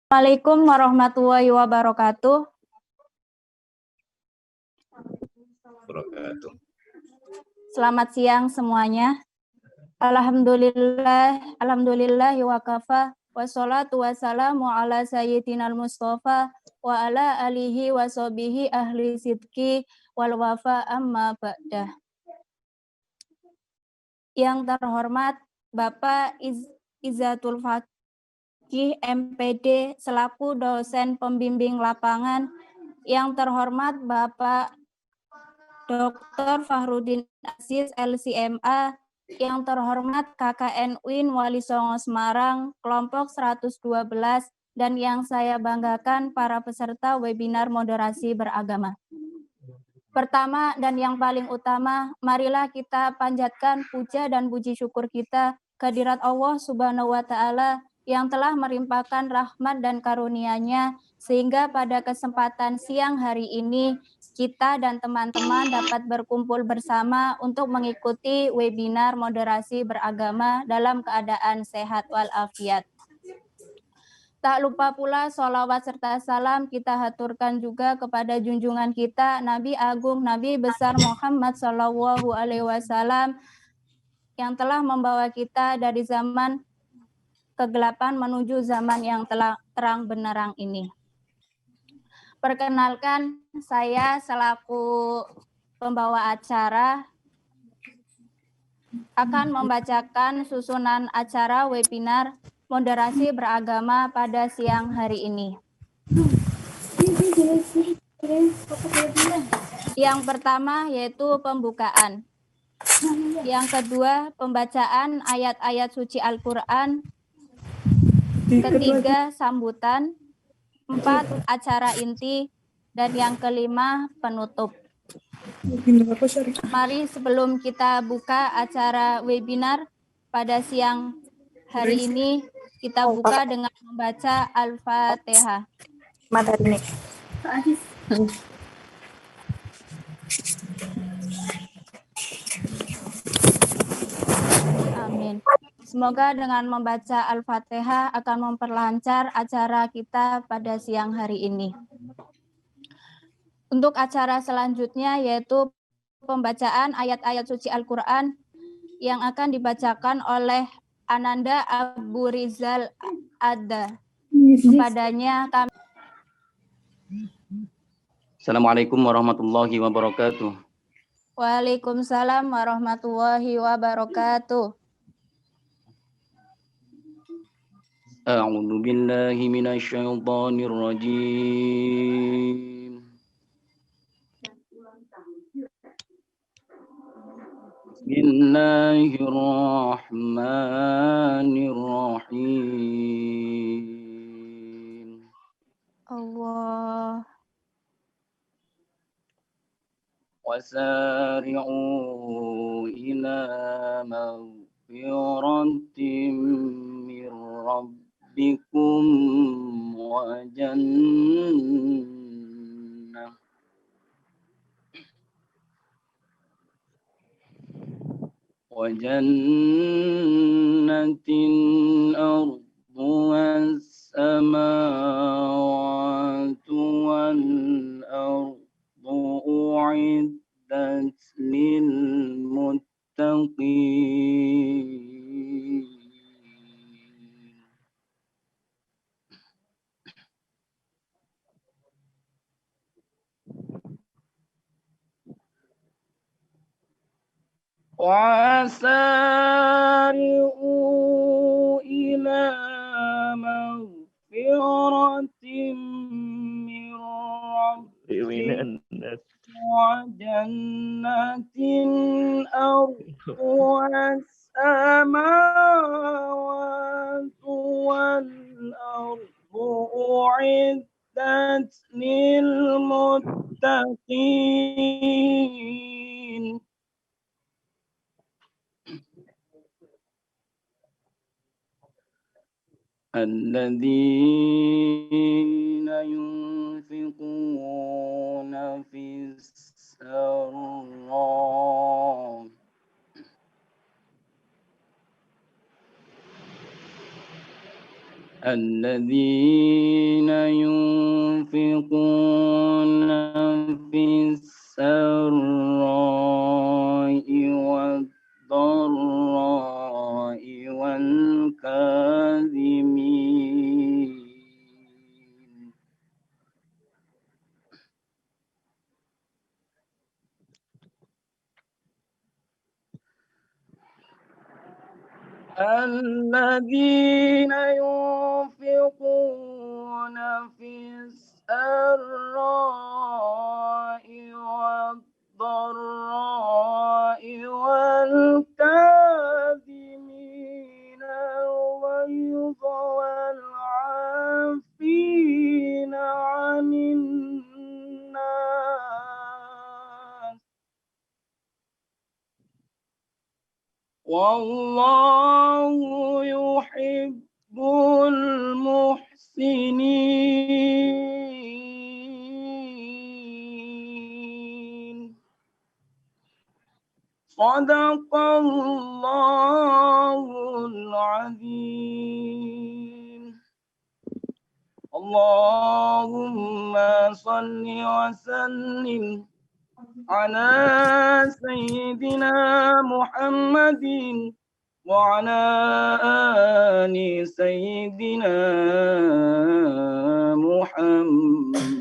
Assalamualaikum warahmatullahi wabarakatuh. Selamat siang semuanya. Alhamdulillah wa kafa, wassalatu wassalamu ala sayyidinal mustafa wa ala alihi wa sahbihi ahli sidki wal wafa amma ba'dah. Yang terhormat Bapak Izzatul Faqih MPD selaku dosen pembimbing lapangan, yang terhormat Bapak Dr. Fahrudin Aziz LCMA, yang terhormat KKN UIN Wali Songo Semarang, kelompok 112, dan yang saya banggakan para peserta webinar moderasi beragama. Pertama dan yang paling utama, marilah kita panjatkan puja dan puji syukur kita kehadirat Allah Subhanahu wa Ta'ala yang telah melimpahkan rahmat dan karunia-Nya, sehingga pada kesempatan siang hari ini kita dan teman-teman dapat berkumpul bersama untuk mengikuti webinar moderasi beragama dalam keadaan sehat walafiat. Tak lupa pula sholawat serta salam kita haturkan juga kepada junjungan kita Nabi Agung Nabi Besar Muhammad Shallallahu Alaihi Wasallam yang telah membawa kita dari zaman kegelapan menuju zaman yang telah terang benderang ini. Perkenalkan, saya selaku pembawa acara akan membacakan susunan acara webinar moderasi beragama pada siang hari ini. Yang pertama yaitu pembukaan. Yang kedua, pembacaan ayat-ayat suci Al-Quran. Ketiga, sambutan. 4, acara inti. Dan yang kelima, penutup. Mari sebelum kita buka acara webinar pada siang hari ini, kita buka dengan membaca Al-Fatihah. Amin. Semoga dengan membaca Al-Fatihah akan memperlancar acara kita pada siang hari ini. Untuk acara selanjutnya yaitu pembacaan ayat-ayat suci Al-Quran yang akan dibacakan oleh Ananda Abu Rizal Adda. Kepadanya kami. Assalamualaikum warahmatullahi wabarakatuh. Waalaikumsalam warahmatullahi wabarakatuh. A'udzu billahi minasyaitonir rajim. Bismillahirrahmanirrahim. Allah. Wasari'u ila maghfiratin mir rabbikum wa jannah arduha as-samawati wal ardu u'iddat lil muttaqin. وَسَارِعُوا إِلَى مَغْفِرَةٍ مِّن رَّبِّكُمْ وَجَنَّةٍ أَرْضُهَا السَّمَاوَاتُ وَالْأَرْضُ أُعِدَّتْ لِلْمُتَّقِينَ. الذين ينفقون في السراء الذين ينفقون في السراء والضراء والكاظمين الذين ينفقون في السراء والضراء والكاظمين الغيظ والعافين عن الناس والله يحب المحسنين صدق الله العظيم اللهم صل وسلم على سيدنا محمد وعلى آل سيدنا محمد.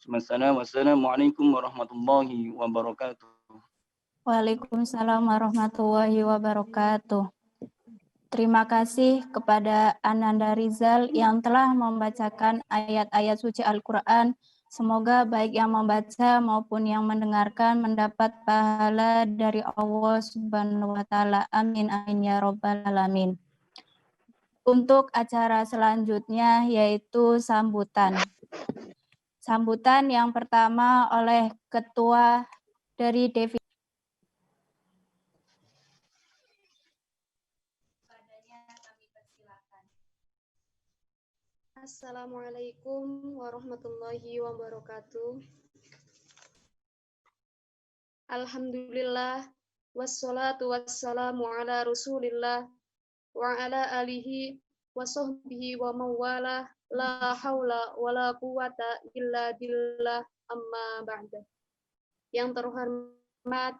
Wassalamualaikum warahmatullahi wabarakatuh. Waalaikumsalam warahmatullahi wabarakatuh. Terima kasih kepada Ananda Rizal yang telah membacakan ayat-ayat suci Al-Quran. Semoga baik yang membaca maupun yang mendengarkan mendapat pahala dari Allah Subhanahu wa Ta'ala. Amin, amin ya Rabbal Alamin. Untuk acara selanjutnya yaitu sambutan. Sambutan yang pertama oleh Ketua dari Devi. Assalamualaikum warahmatullahi wabarakatuh. Alhamdulillah wassalatu wassalamu ala Rasulillah wa ala alihi wa sahbihi wa mawala la haula wa la quwata illa billah amma ba'da. Yang terhormat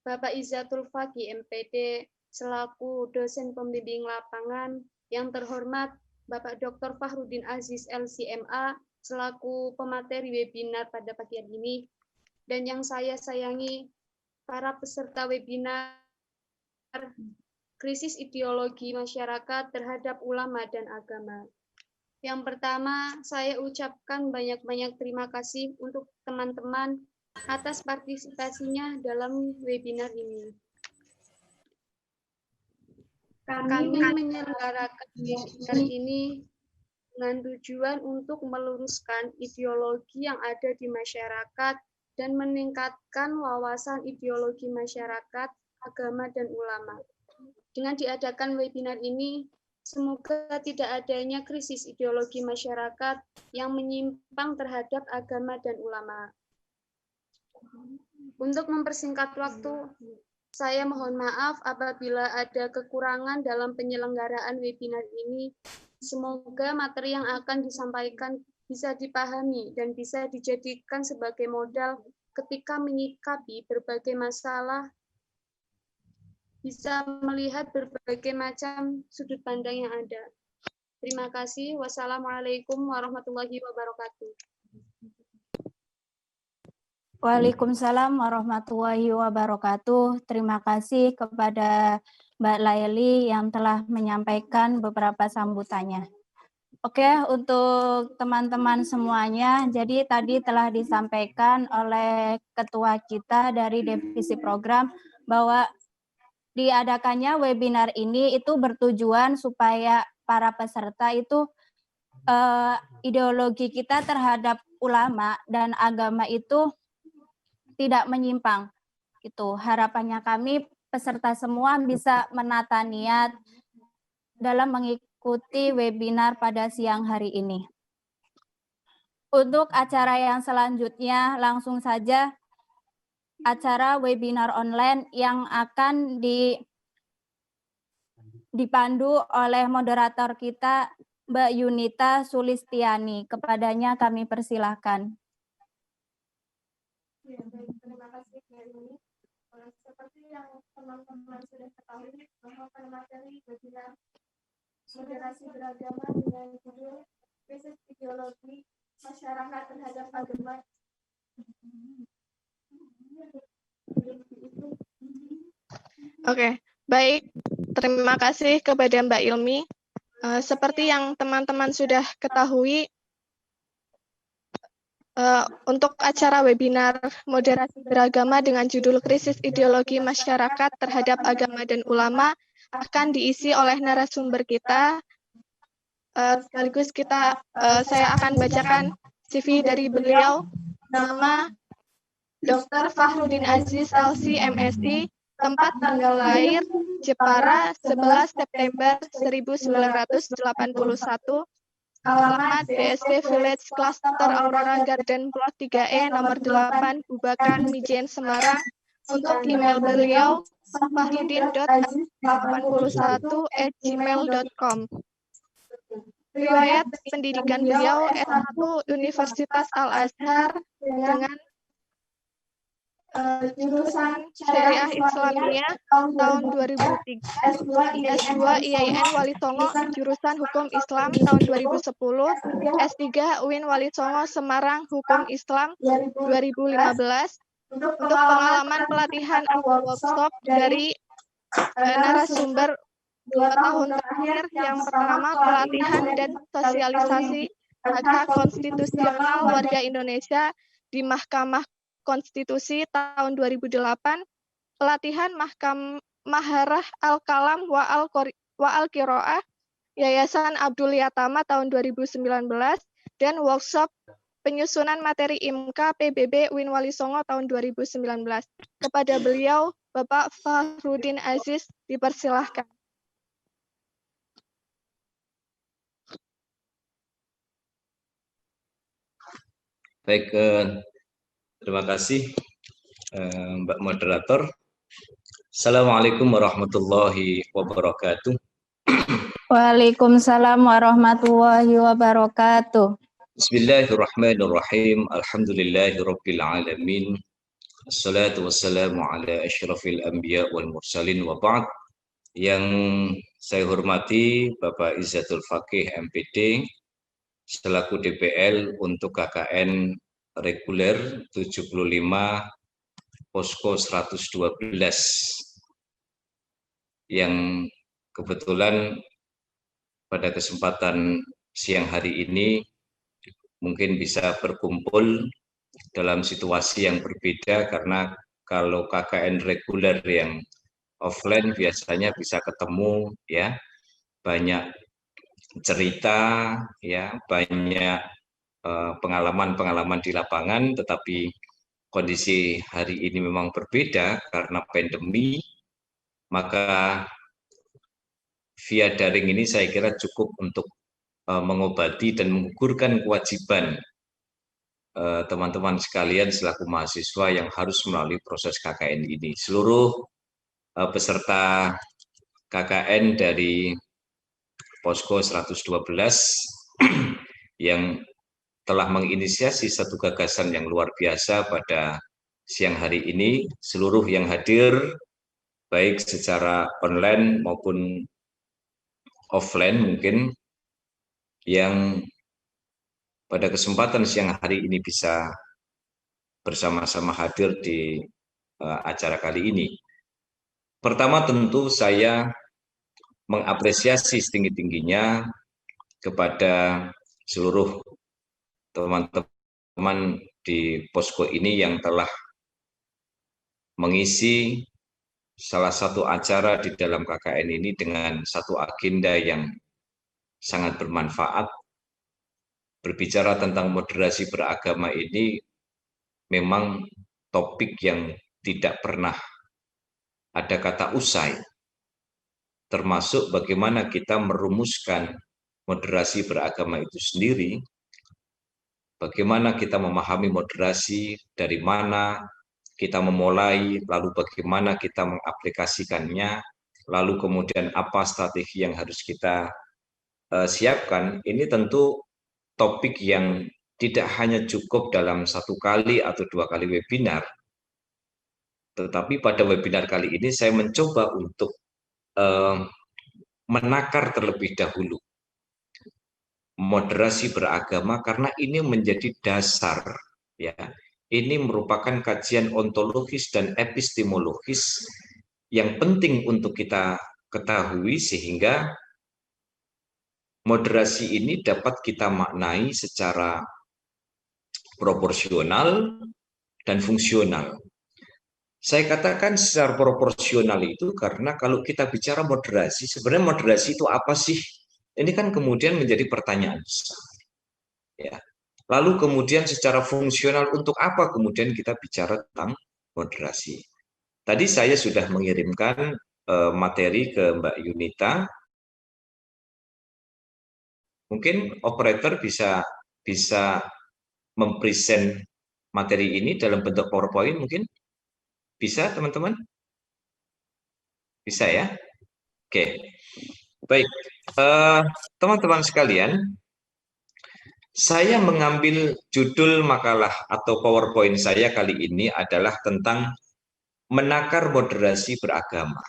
Bapak Izzatul Faqih MPD selaku dosen pembimbing lapangan, yang terhormat Bapak Dr. Fahrudin Aziz LCMA selaku pemateri webinar pada pagi hari ini, dan yang saya sayangi para peserta webinar krisis ideologi masyarakat terhadap ulama dan agama. Yang pertama, saya ucapkan banyak-banyak terima kasih untuk teman-teman atas partisipasinya dalam webinar ini. Kami menyelenggarakan webinar ini dengan tujuan untuk meluruskan ideologi yang ada di masyarakat dan meningkatkan wawasan ideologi masyarakat, agama, dan ulama. Dengan diadakan webinar ini, semoga tidak adanya krisis ideologi masyarakat yang menyimpang terhadap agama dan ulama. Untuk mempersingkat waktu, saya mohon maaf apabila ada kekurangan dalam penyelenggaraan webinar ini. Semoga materi yang akan disampaikan bisa dipahami dan bisa dijadikan sebagai modal ketika menyikapi berbagai masalah, bisa melihat berbagai macam sudut pandang yang ada. Terima kasih. Wassalamualaikum warahmatullahi wabarakatuh. Waalaikumsalam warahmatullahi wabarakatuh. Terima kasih kepada Mbak Laili yang telah menyampaikan beberapa sambutannya. Oke, untuk teman-teman semuanya, jadi tadi telah disampaikan oleh ketua kita dari divisi program bahwa diadakannya webinar ini itu bertujuan supaya para peserta itu ideologi kita terhadap ulama dan agama itu tidak menyimpang. Itu harapannya kami peserta semua bisa menata niat dalam mengikuti webinar pada siang hari ini. Untuk acara yang selanjutnya langsung saja acara webinar online yang akan dipandu oleh moderator kita, Mbak Yunita Sulistiani. Kepadanya kami persilahkan. Ya, baik, terima kasih Mbak Yuni. Seperti yang teman-teman sudah ketahui bahwa pada materi webinar moderasi beragama dengan judul krisis ideologi masyarakat terhadap agama. Oke, baik. Terima kasih kepada Mbak Ilmi. Seperti yang teman-teman sudah ketahui, untuk acara webinar moderasi beragama dengan judul Krisis Ideologi Masyarakat Terhadap Agama dan Ulama akan diisi oleh narasumber kita. Sekaligus saya akan bacakan CV dari beliau. Nama Dr. Fahrudin Aziz LC MSI, tempat tanggal lahir Jepara 11 September 1981, alamat BSD Village Cluster Aurora Garden Plot 3E nomor 8 Bubakan Mijen Semarang. Untuk email beliau fahrudin.81@gmail.com. Riwayat pendidikan beliau S1 Universitas Al-Azhar dengan jurusan Syariah Islamiyah tahun 2003, S2 IAIN Wali Songo jurusan Hukum Islam tahun 2010, S3 UIN Wali Songo Semarang Hukum Islam 2015. Untuk pengalaman pelatihan atau workshop dari narasumber 2 tahun terakhir, yang pertama pelatihan dan sosialisasi hak konstitusional warga Indonesia di Mahkamah Konstitusi tahun 2008, pelatihan Maharah Al-Kalam wa Al-Qiraah Yayasan Abdul Yatama tahun 2019, dan workshop penyusunan materi IMKA PBB UIN Wali Songo tahun 2019. Kepada beliau, Bapak Fahrudin Aziz, dipersilahkan. Baik, terima kasih Mbak Moderator. Assalamualaikum warahmatullahi wabarakatuh. Waalaikumsalam warahmatullahi wabarakatuh. Bismillahirrahmanirrahim. Alhamdulillahirabbil alamin. Assalatu wassalamu ala asyrafil anbiya wal mursalin wa ba'd. Yang saya hormati Bapak Izzatul Faqih MPD selaku DPL untuk KKN reguler 75 Posko 112 yang kebetulan pada kesempatan siang hari ini mungkin bisa berkumpul dalam situasi yang berbeda, karena kalau KKN reguler yang offline biasanya bisa ketemu ya, banyak cerita ya, banyak pengalaman-pengalaman di lapangan, tetapi kondisi hari ini memang berbeda karena pandemi, maka via daring ini saya kira cukup untuk mengobati dan menggugurkan kewajiban teman-teman sekalian selaku mahasiswa yang harus melalui proses KKN ini. Seluruh peserta KKN dari Posko 112 yang telah menginisiasi satu gagasan yang luar biasa pada siang hari ini, seluruh yang hadir baik secara online maupun offline mungkin, yang pada kesempatan siang hari ini bisa bersama-sama hadir di acara kali ini. Pertama tentu saya mengapresiasi setinggi-tingginya kepada seluruh teman-teman di posko ini yang telah mengisi salah satu acara di dalam KKN ini dengan satu agenda yang sangat bermanfaat. Berbicara tentang moderasi beragama ini memang topik yang tidak pernah ada kata usai, termasuk bagaimana kita merumuskan moderasi beragama itu sendiri, bagaimana kita memahami moderasi, dari mana kita memulai, lalu bagaimana kita mengaplikasikannya, lalu kemudian apa strategi yang harus kita siapkan, ini tentu topik yang tidak hanya cukup dalam 1 kali atau 2 kali webinar, tetapi pada webinar kali ini saya mencoba untuk menakar terlebih dahulu moderasi beragama, karena ini menjadi dasar, ya. Ini merupakan kajian ontologis dan epistemologis yang penting untuk kita ketahui, sehingga moderasi ini dapat kita maknai secara proporsional dan fungsional. Saya katakan secara proporsional itu karena kalau kita bicara moderasi, sebenarnya moderasi itu apa sih? Ini kan kemudian menjadi pertanyaan besar. Ya. Lalu kemudian secara fungsional, untuk apa kemudian kita bicara tentang moderasi? Tadi saya sudah mengirimkan materi ke Mbak Yunita. Mungkin operator bisa mempresent materi ini dalam bentuk PowerPoint mungkin? Bisa teman-teman? Bisa ya? Oke. Baik. Teman-teman sekalian, saya mengambil judul makalah atau PowerPoint saya kali ini adalah tentang menakar moderasi beragama.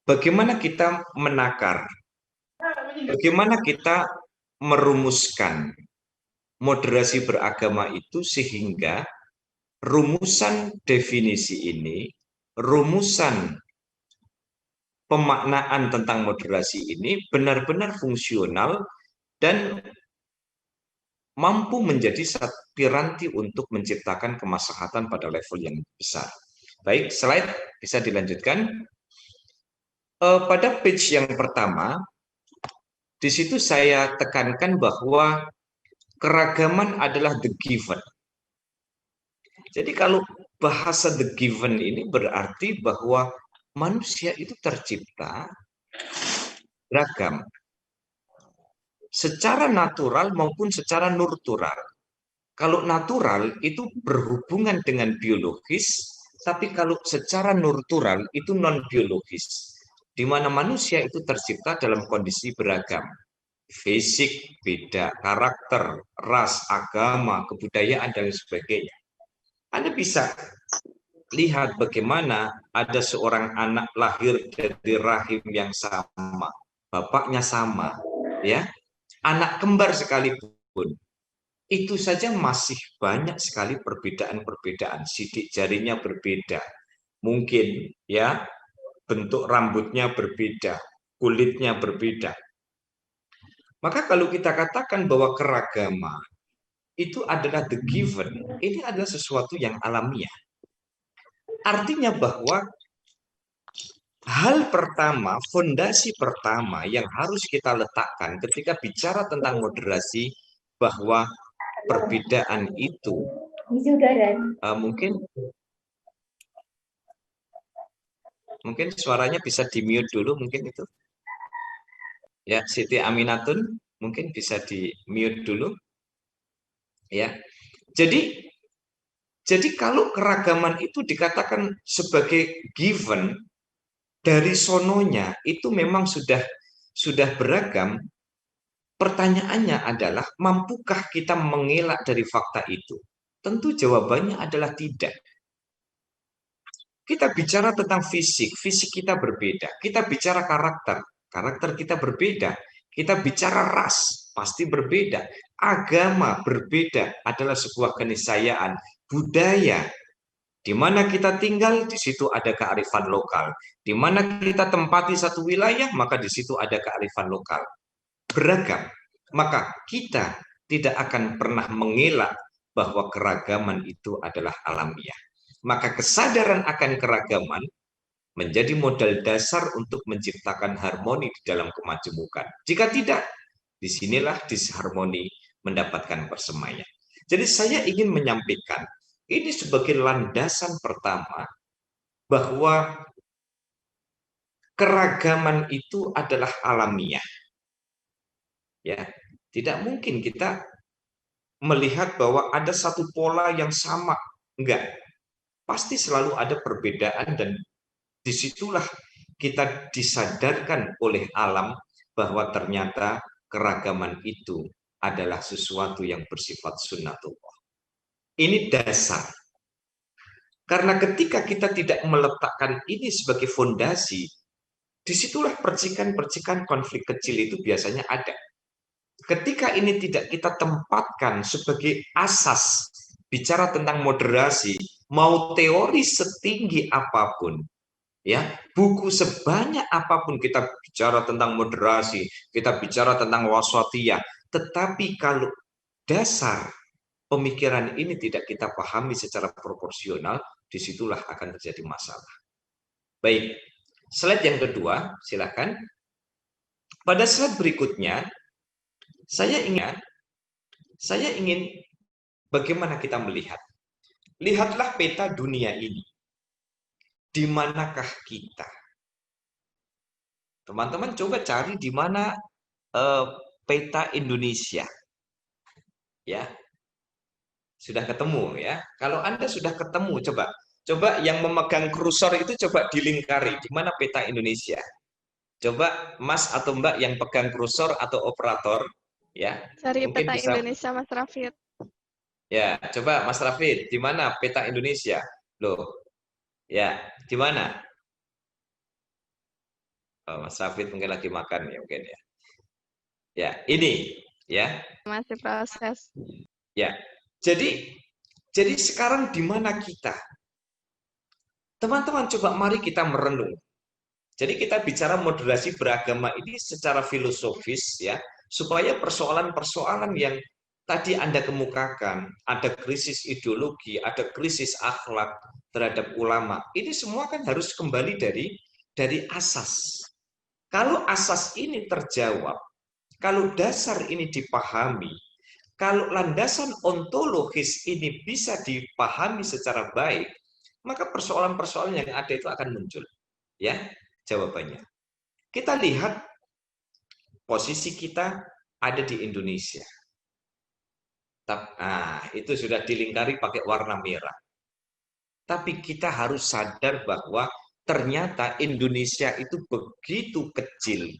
Bagaimana kita menakar? Bagaimana kita merumuskan moderasi beragama itu sehingga rumusan definisi ini, rumusan pemaknaan tentang moderasi ini benar-benar fungsional dan mampu menjadi piranti untuk menciptakan kemaslahatan pada level yang besar. Baik, slide bisa dilanjutkan. Pada page yang pertama, di situ saya tekankan bahwa keragaman adalah the given. Jadi kalau bahasa the given ini berarti bahwa manusia itu tercipta beragam, secara natural maupun secara nurtural. Kalau natural itu berhubungan dengan biologis, tapi kalau secara nurtural itu non-biologis, di mana manusia itu tercipta dalam kondisi beragam. Fisik beda, karakter, ras, agama, kebudayaan, dan sebagainya. Anda bisa lihat bagaimana ada seorang anak lahir dari rahim yang sama, bapaknya sama, ya. Anak kembar sekalipun, itu saja masih banyak sekali perbedaan-perbedaan. Sidik jarinya berbeda, mungkin ya, bentuk rambutnya berbeda, kulitnya berbeda. Maka kalau kita katakan bahwa keragaman itu adalah the given, ini adalah sesuatu yang alamiah. Artinya bahwa hal pertama, fondasi pertama yang harus kita letakkan ketika bicara tentang moderasi, bahwa perbedaan itu mungkin suaranya bisa di mute dulu, mungkin itu ya. Siti Aminatun mungkin bisa di mute dulu ya. Jadi kalau keragaman itu dikatakan sebagai given, dari sononya itu memang sudah beragam. Pertanyaannya adalah, mampukah kita mengelak dari fakta itu? Tentu jawabannya adalah tidak. Kita bicara tentang fisik, fisik kita berbeda. Kita bicara karakter, karakter kita berbeda. Kita bicara ras, pasti berbeda. Agama berbeda, adalah sebuah keniscayaan. Budaya, di mana kita tinggal, di situ ada kearifan lokal. Di mana kita tempati satu wilayah, maka di situ ada kearifan lokal. Beragam. Maka kita tidak akan pernah mengelak bahwa keragaman itu adalah alamiah. Maka kesadaran akan keragaman menjadi modal dasar untuk menciptakan harmoni di dalam kemajemukan. Jika tidak, disinilah disharmoni mendapatkan persemaian. Jadi saya ingin menyampaikan ini sebagai landasan pertama bahwa keragaman itu adalah alamiah. Ya, tidak mungkin kita melihat bahwa ada satu pola yang sama. Enggak. Pasti selalu ada perbedaan, dan disitulah kita disadarkan oleh alam bahwa ternyata keragaman itu adalah sesuatu yang bersifat sunnatullah. Ini dasar. Karena ketika kita tidak meletakkan ini sebagai fondasi, disitulah percikan-percikan konflik kecil itu biasanya ada. Ketika ini tidak kita tempatkan sebagai asas bicara tentang moderasi, mau teori setinggi apapun, ya, buku sebanyak apapun kita bicara tentang moderasi, kita bicara tentang wasatiyah, tetapi kalau dasar pemikiran ini tidak kita pahami secara proporsional, disitulah akan terjadi masalah. Baik, slide yang kedua, silakan. Pada slide berikutnya, saya ingin bagaimana kita melihat. Lihatlah peta dunia ini. Di manakah kita? Teman-teman coba cari di mana peta Indonesia. Ya. Sudah ketemu ya. Kalau Anda sudah ketemu, coba yang memegang kursor itu coba dilingkari di mana peta Indonesia. Coba Mas atau Mbak yang pegang kursor atau operator ya. Cari mungkin peta bisa, Indonesia, Mas Rafid. ya, coba Mas Rafid, di mana peta Indonesia? Loh. Ya, di mana? Oh, Mas Rafid mungkin lagi makan ya mungkin ya. Ya, ini ya. Masih proses. Ya. Jadi sekarang di mana kita? Teman-teman coba mari kita merenung. Jadi kita bicara moderasi beragama ini secara filosofis ya, supaya persoalan-persoalan yang tadi Anda kemukakan, ada krisis ideologi, ada krisis akhlak terhadap ulama, ini semua kan harus kembali dari asas. Kalau asas ini terjawab, kalau dasar ini dipahami, kalau landasan ontologis ini bisa dipahami secara baik, maka persoalan-persoalan yang ada itu akan muncul. Ya, jawabannya. Kita lihat posisi kita ada di Indonesia. Itu sudah dilingkari pakai warna merah. Tapi kita harus sadar bahwa ternyata Indonesia itu begitu kecil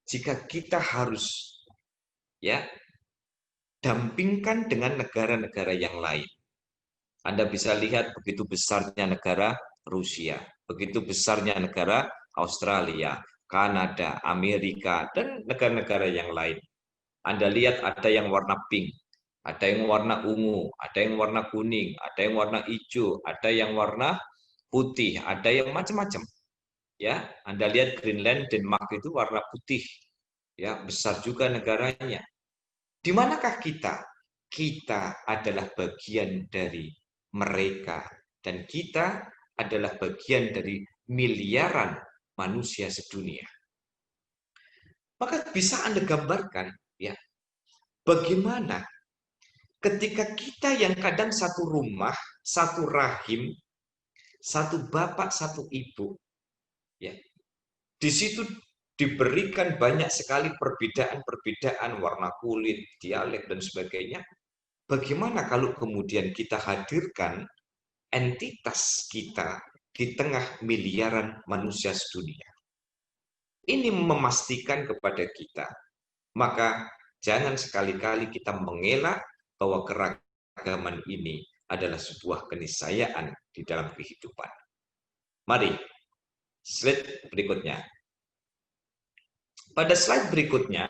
jika kita harus ya dampingkan dengan negara-negara yang lain. Anda bisa lihat begitu besarnya negara Rusia, begitu besarnya negara Australia, Kanada, Amerika, dan negara-negara yang lain. Anda lihat ada yang warna pink, ada yang warna ungu, ada yang warna kuning, ada yang warna hijau, ada yang warna putih, ada yang macam-macam. Ya, Anda lihat Greenland, Denmark itu warna putih. Ya, besar juga negaranya. Di manakah kita? Kita adalah bagian dari mereka dan kita adalah bagian dari miliaran manusia sedunia. Maka bisa Anda gambarkan ya, bagaimana ketika kita yang kadang satu rumah, satu rahim, satu bapak, satu ibu, ya, di situ diberikan banyak sekali perbedaan-perbedaan warna kulit, dialek, dan sebagainya. Bagaimana kalau kemudian kita hadirkan entitas kita di tengah miliaran manusia sedunia? Ini memastikan kepada kita, maka jangan sekali-kali kita mengelak bahwa keragaman ini adalah sebuah keniscayaan di dalam kehidupan. Mari, slide berikutnya. Pada slide berikutnya,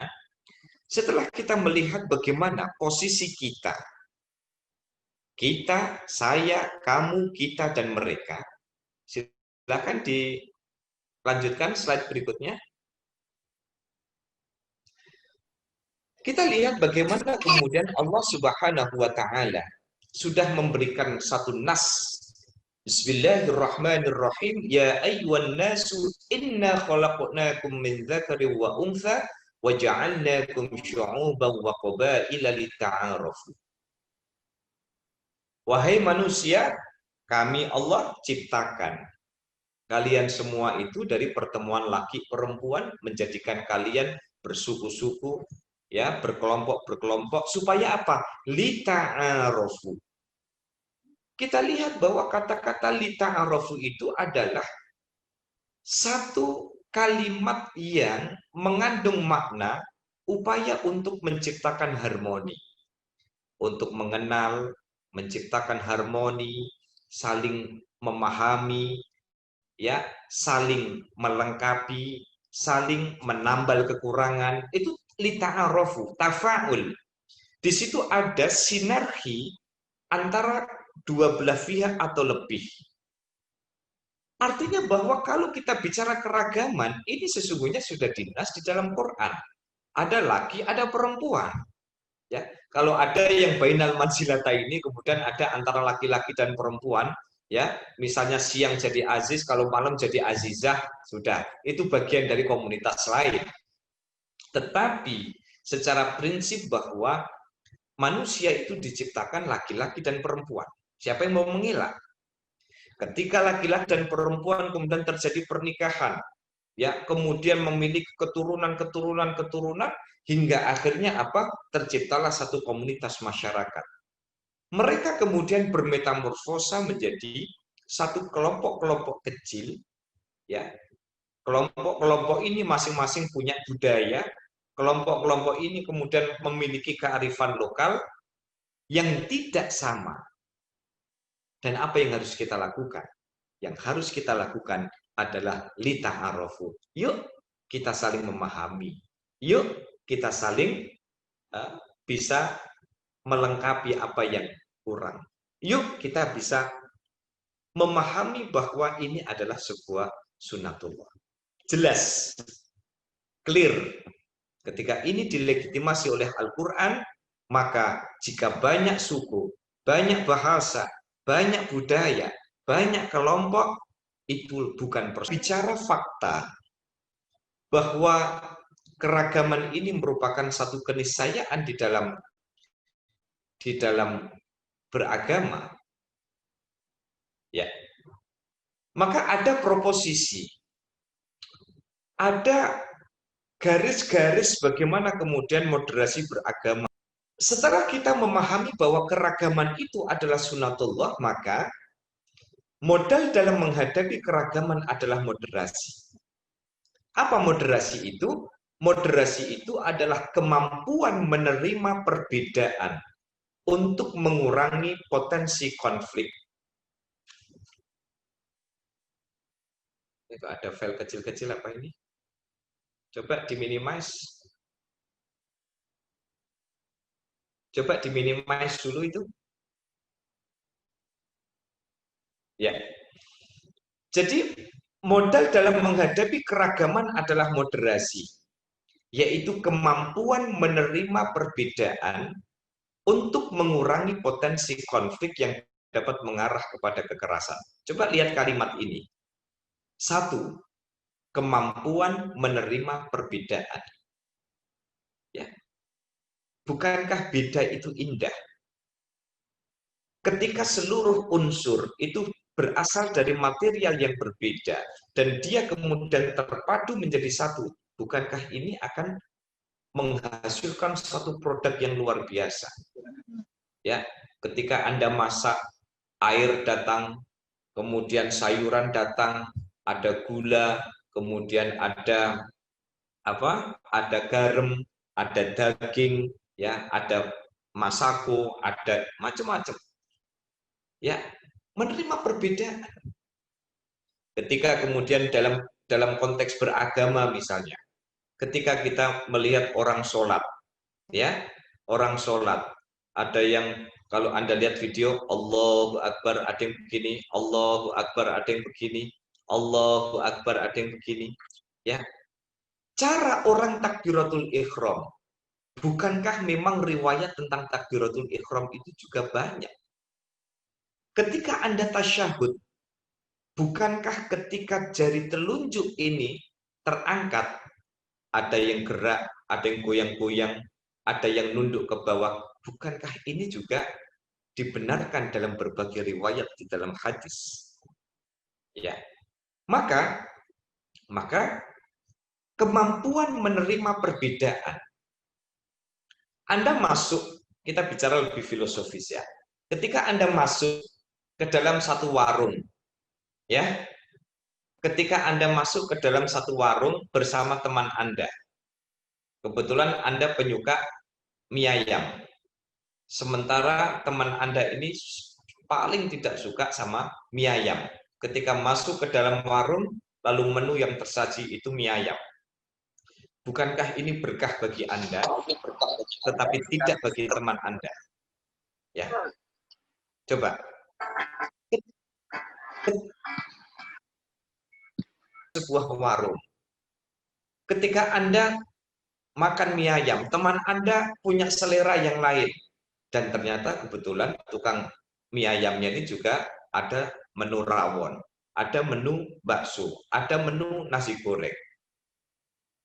setelah kita melihat bagaimana posisi kita, saya, kamu, kita, dan mereka, silakan dilanjutkan slide berikutnya. Kita lihat bagaimana kemudian Allah Subhanahu wa Ta'ala sudah memberikan satu nas. Bismillahirrahmanirrahim. Ya ayyuhan nasu inna khalaqnakum min dzakarin wa untha wa ja'alnakum syu'uban wa qabaila lita'arafu. Wahai manusia, kami Allah ciptakan kalian semua itu dari pertemuan laki perempuan, menjadikan kalian bersuku-suku, ya, berkelompok-berkelompok, supaya apa? Lita'arafu. Kita lihat bahwa kata-kata lita'arafu itu adalah satu kalimat yang mengandung makna upaya untuk menciptakan harmoni, untuk mengenal, menciptakan harmoni, saling memahami, ya, saling melengkapi, saling menambal kekurangan. Itu lita'arofu, tafa'ul. Di situ ada sinergi antara dua belah pihak atau lebih. Artinya bahwa kalau kita bicara keragaman, ini sesungguhnya sudah dinas di dalam Quran. Ada laki, ada perempuan. Ya, kalau ada yang bainal manzilata ini, kemudian ada antara laki-laki dan perempuan, ya, misalnya siang jadi Aziz, kalau malam jadi Azizah, sudah. Itu bagian dari komunitas lain. Tetapi secara prinsip bahwa manusia itu diciptakan laki-laki dan perempuan. Siapa yang mau mengelak? Ketika laki-laki dan perempuan kemudian terjadi pernikahan, ya, kemudian memiliki keturunan, hingga akhirnya apa? Terciptalah satu komunitas masyarakat. Mereka kemudian bermetamorfosa menjadi satu kelompok-kelompok kecil, ya. Kelompok-kelompok ini masing-masing punya budaya. Kelompok-kelompok ini kemudian memiliki kearifan lokal yang tidak sama. Dan apa yang harus kita lakukan? Yang harus kita lakukan adalah lita'arofu. Yuk kita saling memahami. Yuk kita saling bisa melengkapi apa yang kurang. Yuk kita bisa memahami bahwa ini adalah sebuah sunatullah. Jelas, clear. Ketika ini dilegitimasi oleh Al-Quran, maka jika banyak suku, banyak bahasa, banyak budaya, banyak kelompok, itu bukan proses. Bicara fakta bahwa keragaman ini merupakan satu keniscayaan di dalam beragama, ya, maka ada proposisi, ada garis-garis bagaimana kemudian moderasi beragama. Setelah kita memahami bahwa keragaman itu adalah sunatullah, maka modal dalam menghadapi keragaman adalah moderasi. Apa moderasi itu? Moderasi itu adalah kemampuan menerima perbedaan untuk mengurangi potensi konflik. Itu ada file kecil-kecil apa ini? Coba diminimize. Coba diminimize dulu itu. Ya. Jadi modal dalam menghadapi keragaman adalah moderasi, yaitu kemampuan menerima perbedaan untuk mengurangi potensi konflik yang dapat mengarah kepada kekerasan. Coba lihat kalimat ini. 1. Kemampuan menerima perbedaan. Ya. Bukankah beda itu indah? Ketika seluruh unsur itu berasal dari material yang berbeda dan dia kemudian terpadu menjadi satu, bukankah ini akan menghasilkan satu produk yang luar biasa? Ya, ketika Anda masak, air datang, kemudian sayuran datang, ada gula, kemudian ada apa? Ada garam, ada daging, ya, ada masako, ada macam-macam. Ya, menerima perbedaan. Ketika kemudian dalam konteks beragama misalnya, ketika kita melihat orang sholat, ya, orang sholat, ada yang kalau Anda lihat video, Allahu Akbar, ada yang begini, Allahu Akbar, ada yang begini, Allahu Akbar, ada yang begini, ya. Cara orang takbiratul ihram, bukankah memang riwayat tentang takbiratul ihram itu juga banyak? Ketika Anda tasyahud, bukankah ketika jari telunjuk ini terangkat, ada yang gerak, ada yang goyang-goyang, ada yang nunduk ke bawah, bukankah ini juga dibenarkan dalam berbagai riwayat di dalam hadis? Ya. Maka kemampuan menerima perbedaan. Anda masuk, kita bicara lebih filosofis ya. Ketika Anda masuk ke dalam satu warung, ya, ketika Anda masuk ke dalam satu warung bersama teman Anda. Kebetulan Anda penyuka mie ayam. Sementara teman Anda ini paling tidak suka sama mie ayam. Ketika masuk ke dalam warung, lalu menu yang tersaji itu mie ayam. Bukankah ini berkah bagi Anda, tetapi tidak bagi teman Anda? Ya, coba. Sebuah warung. Ketika Anda makan mie ayam, teman Anda punya selera yang lain. Dan ternyata kebetulan tukang mie ayamnya ini juga ada menu rawon, ada menu bakso, ada menu nasi goreng.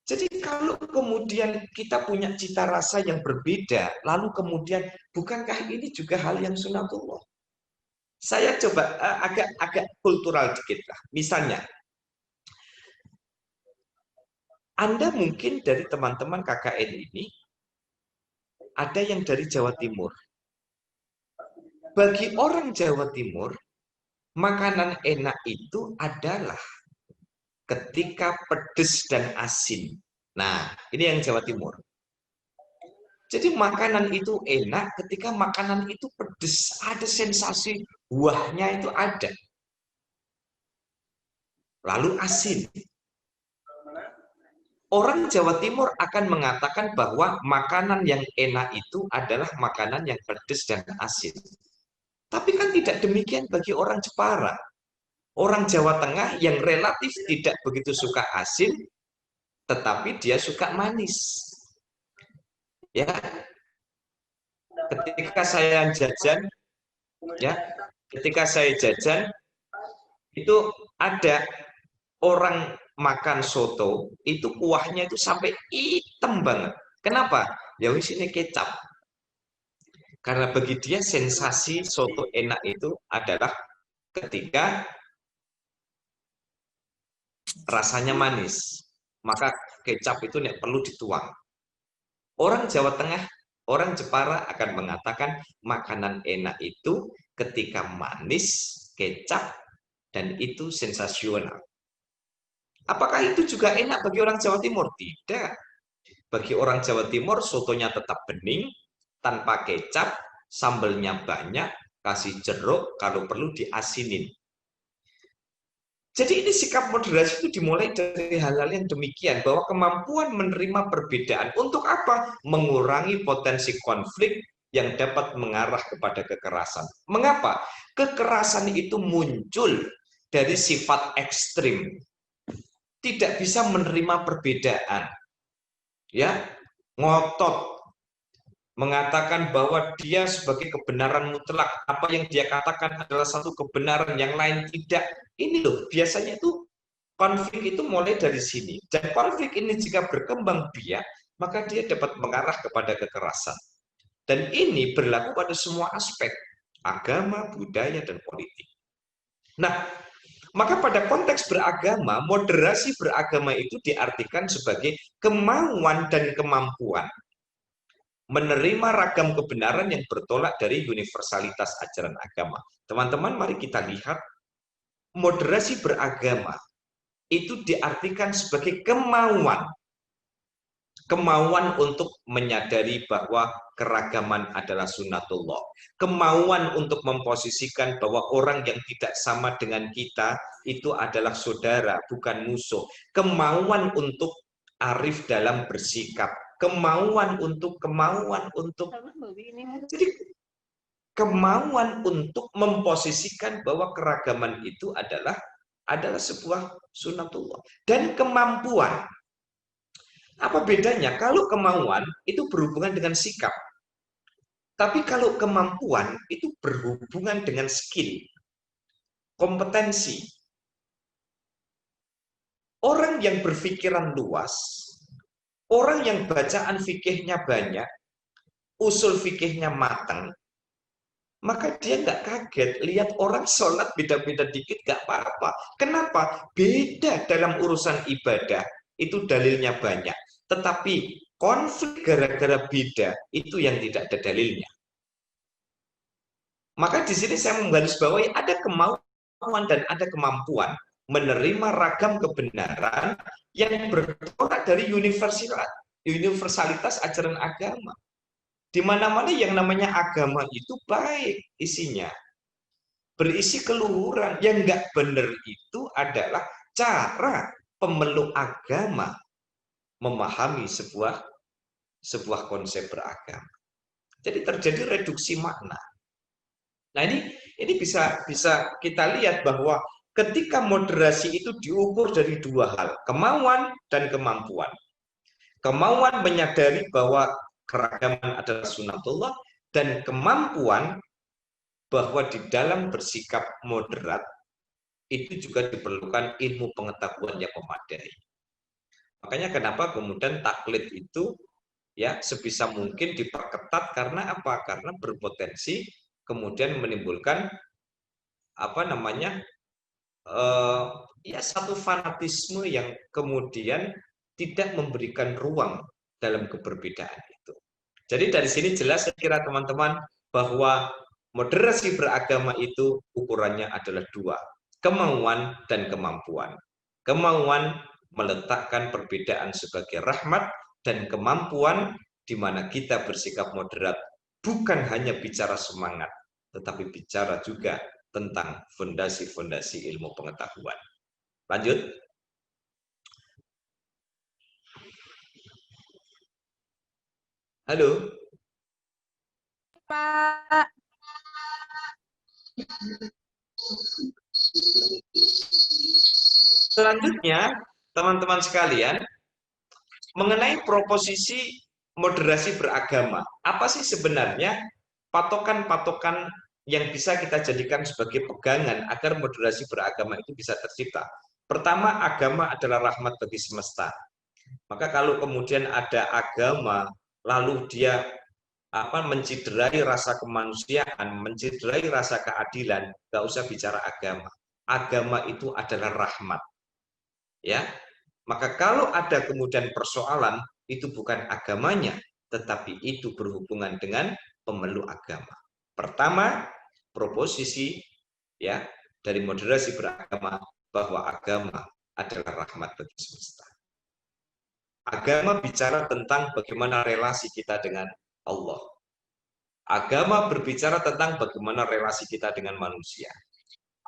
Jadi kalau kemudian kita punya cita rasa yang berbeda, lalu kemudian bukankah ini juga hal yang sunatullah? Saya coba agak kultural dikit lah. Misalnya, Anda mungkin dari teman-teman KKN ini, ada yang dari Jawa Timur. Bagi orang Jawa Timur, makanan enak itu adalah ketika pedas dan asin. Nah, ini yang Jawa Timur. Jadi makanan itu enak ketika makanan itu pedas. Ada sensasi buahnya itu ada. Lalu asin. Orang Jawa Timur akan mengatakan bahwa makanan yang enak itu adalah makanan yang pedas dan asin. Tapi kan tidak demikian bagi orang Jepara. Orang Jawa Tengah yang relatif tidak begitu suka asin, tetapi dia suka manis. Ya, ketika saya jajan, ya, ketika saya jajan itu ada orang makan soto itu kuahnya itu sampai hitam banget. Kenapa? Ya wis ini kecap. Karena bagi dia sensasi soto enak itu adalah ketika rasanya manis, maka kecap itu tidak perlu dituang. Orang Jawa Tengah, orang Jepara akan mengatakan makanan enak itu ketika manis, kecap, dan itu sensasional. Apakah itu juga enak bagi orang Jawa Timur? Tidak. Bagi orang Jawa Timur, sotonya tetap bening, tanpa kecap, sambelnya banyak, kasih jeruk, kalau perlu diasinin. Jadi ini sikap moderasi itu dimulai dari hal-hal yang demikian, bahwa kemampuan menerima perbedaan. Untuk apa? Mengurangi potensi konflik yang dapat mengarah kepada kekerasan. Mengapa? Kekerasan itu muncul dari sifat ekstrim. Tidak bisa menerima perbedaan. Ya, ngotot. Mengatakan bahwa dia sebagai kebenaran mutlak, apa yang dia katakan adalah satu kebenaran, yang lain tidak. Ini loh, biasanya itu konflik itu mulai dari sini. Dan konflik ini jika berkembang biak, maka dia dapat mengarah kepada kekerasan. Dan ini berlaku pada semua aspek, agama, budaya, dan politik. Nah, maka pada konteks beragama, moderasi beragama itu diartikan sebagai kemauan dan kemampuan menerima ragam kebenaran yang bertolak dari universalitas ajaran agama. Teman-teman, mari kita lihat, moderasi beragama itu diartikan sebagai kemauan. Kemauan untuk menyadari bahwa keragaman adalah sunatullah. Kemauan untuk memposisikan bahwa orang yang tidak sama dengan kita itu adalah saudara, bukan musuh. Kemauan untuk arif dalam bersikap. Kemauan untuk jadi kemauan untuk memposisikan bahwa keragaman itu adalah sebuah sunatullah. Dan kemampuan. Apa bedanya? Kalau kemauan itu berhubungan dengan sikap. Tapi kalau kemampuan itu berhubungan dengan skill, kompetensi. Orang yang berpikiran luas, orang yang bacaan fikihnya banyak, usul fikihnya matang, maka dia nggak kaget lihat orang sholat beda-beda dikit nggak apa-apa. Kenapa? Beda dalam urusan ibadah, itu dalilnya banyak. Tetapi konflik gara-gara beda, itu yang tidak ada dalilnya. Maka di sini saya menggarisbawahi ada kemauan dan ada kemampuan. menerima ragam kebenaran yang bertolak dari universalitas ajaran agama. Di mana-mana yang namanya agama itu baik isinya, berisi keluhuran. Yang nggak benar itu adalah cara pemeluk agama memahami sebuah konsep beragama. Jadi terjadi reduksi makna. Nah ini bisa kita lihat bahwa ketika moderasi itu diukur dari dua hal, kemauan dan kemampuan. Kemauan menyadari bahwa keragaman adalah sunatullah, dan kemampuan bahwa di dalam bersikap moderat itu juga diperlukan ilmu pengetahuan yang memadai. Makanya kenapa kemudian taklid itu ya sebisa mungkin diperketat, karena apa? Karena berpotensi kemudian menimbulkan ya satu fanatisme yang kemudian tidak memberikan ruang dalam keberbedaan itu. Jadi dari sini jelas saya kira teman-teman bahwa moderasi beragama itu ukurannya adalah dua, kemauan dan kemampuan. Kemauan meletakkan perbedaan sebagai rahmat, dan kemampuan di mana kita bersikap moderat bukan hanya bicara semangat, tetapi bicara juga tentang fondasi-fondasi ilmu pengetahuan. Lanjut. Halo. Pak. Selanjutnya, teman-teman sekalian, mengenai proposisi moderasi beragama, apa sih sebenarnya patokan-patokan yang bisa kita jadikan sebagai pegangan agar moderasi beragama itu bisa tercipta? Pertama, agama adalah rahmat bagi semesta. Maka kalau kemudian ada agama, lalu dia menciderai rasa kemanusiaan, menciderai rasa keadilan, nggak usah bicara agama. Agama itu adalah rahmat. Ya, maka kalau ada kemudian persoalan, itu bukan agamanya, tetapi itu berhubungan dengan pemeluk agama. Pertama, proposisi ya dari moderasi beragama bahwa agama adalah rahmat bagi semesta. Agama bicara tentang bagaimana relasi kita dengan Allah. Agama berbicara tentang bagaimana relasi kita dengan manusia.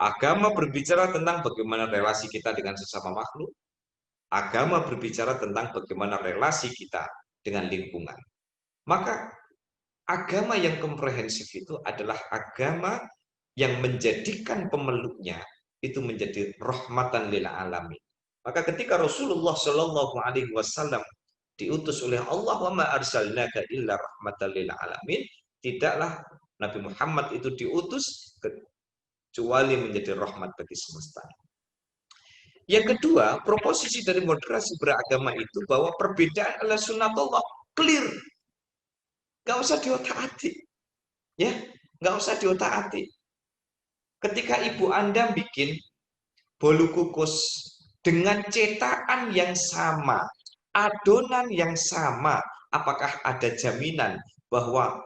Agama berbicara tentang bagaimana relasi kita dengan sesama makhluk. Agama berbicara tentang bagaimana relasi kita dengan lingkungan. Maka agama yang komprehensif itu adalah agama yang menjadikan pemeluknya itu menjadi rahmatan lil alamin. Maka ketika Rasulullah Shallallahu Alaihi Wasallam diutus oleh Allah, wa ma arsalnaka illa rahmatan lil alamin, tidaklah Nabi Muhammad itu diutus kecuali menjadi rahmat bagi semesta. Yang kedua, proposisi dari moderasi beragama itu bahwa perbedaan adalah sunatullah, clear, nggak usah diotak-atik, ya, nggak usah diotak-atik. Ketika ibu Anda bikin bolu kukus dengan cetakan yang sama, adonan yang sama, apakah ada jaminan bahwa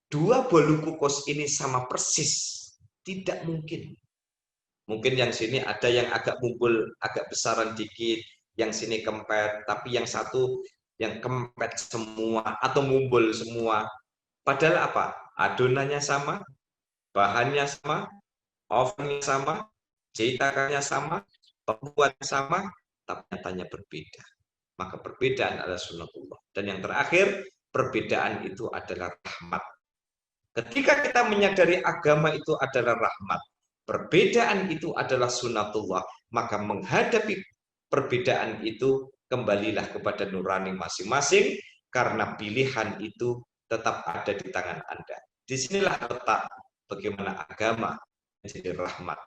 dua bolu kukus ini sama persis? Tidak mungkin. Mungkin yang sini ada yang agak mumbul, agak besaran dikit, yang sini kempet, tapi yang satu yang kempet semua atau mumbul semua. Padahal apa? Adonannya sama, bahannya sama, ovennya sama, cetakannya sama, pembuatnya sama, tapi nyatanya berbeda. Maka perbedaan adalah sunatullah. Dan yang terakhir, perbedaan itu adalah rahmat. Ketika kita menyadari agama itu adalah rahmat, perbedaan itu adalah sunatullah, maka menghadapi perbedaan itu kembalilah kepada nurani masing-masing, karena pilihan itu tetap ada di tangan Anda. Disinilah letak bagaimana agama menjadi rahmat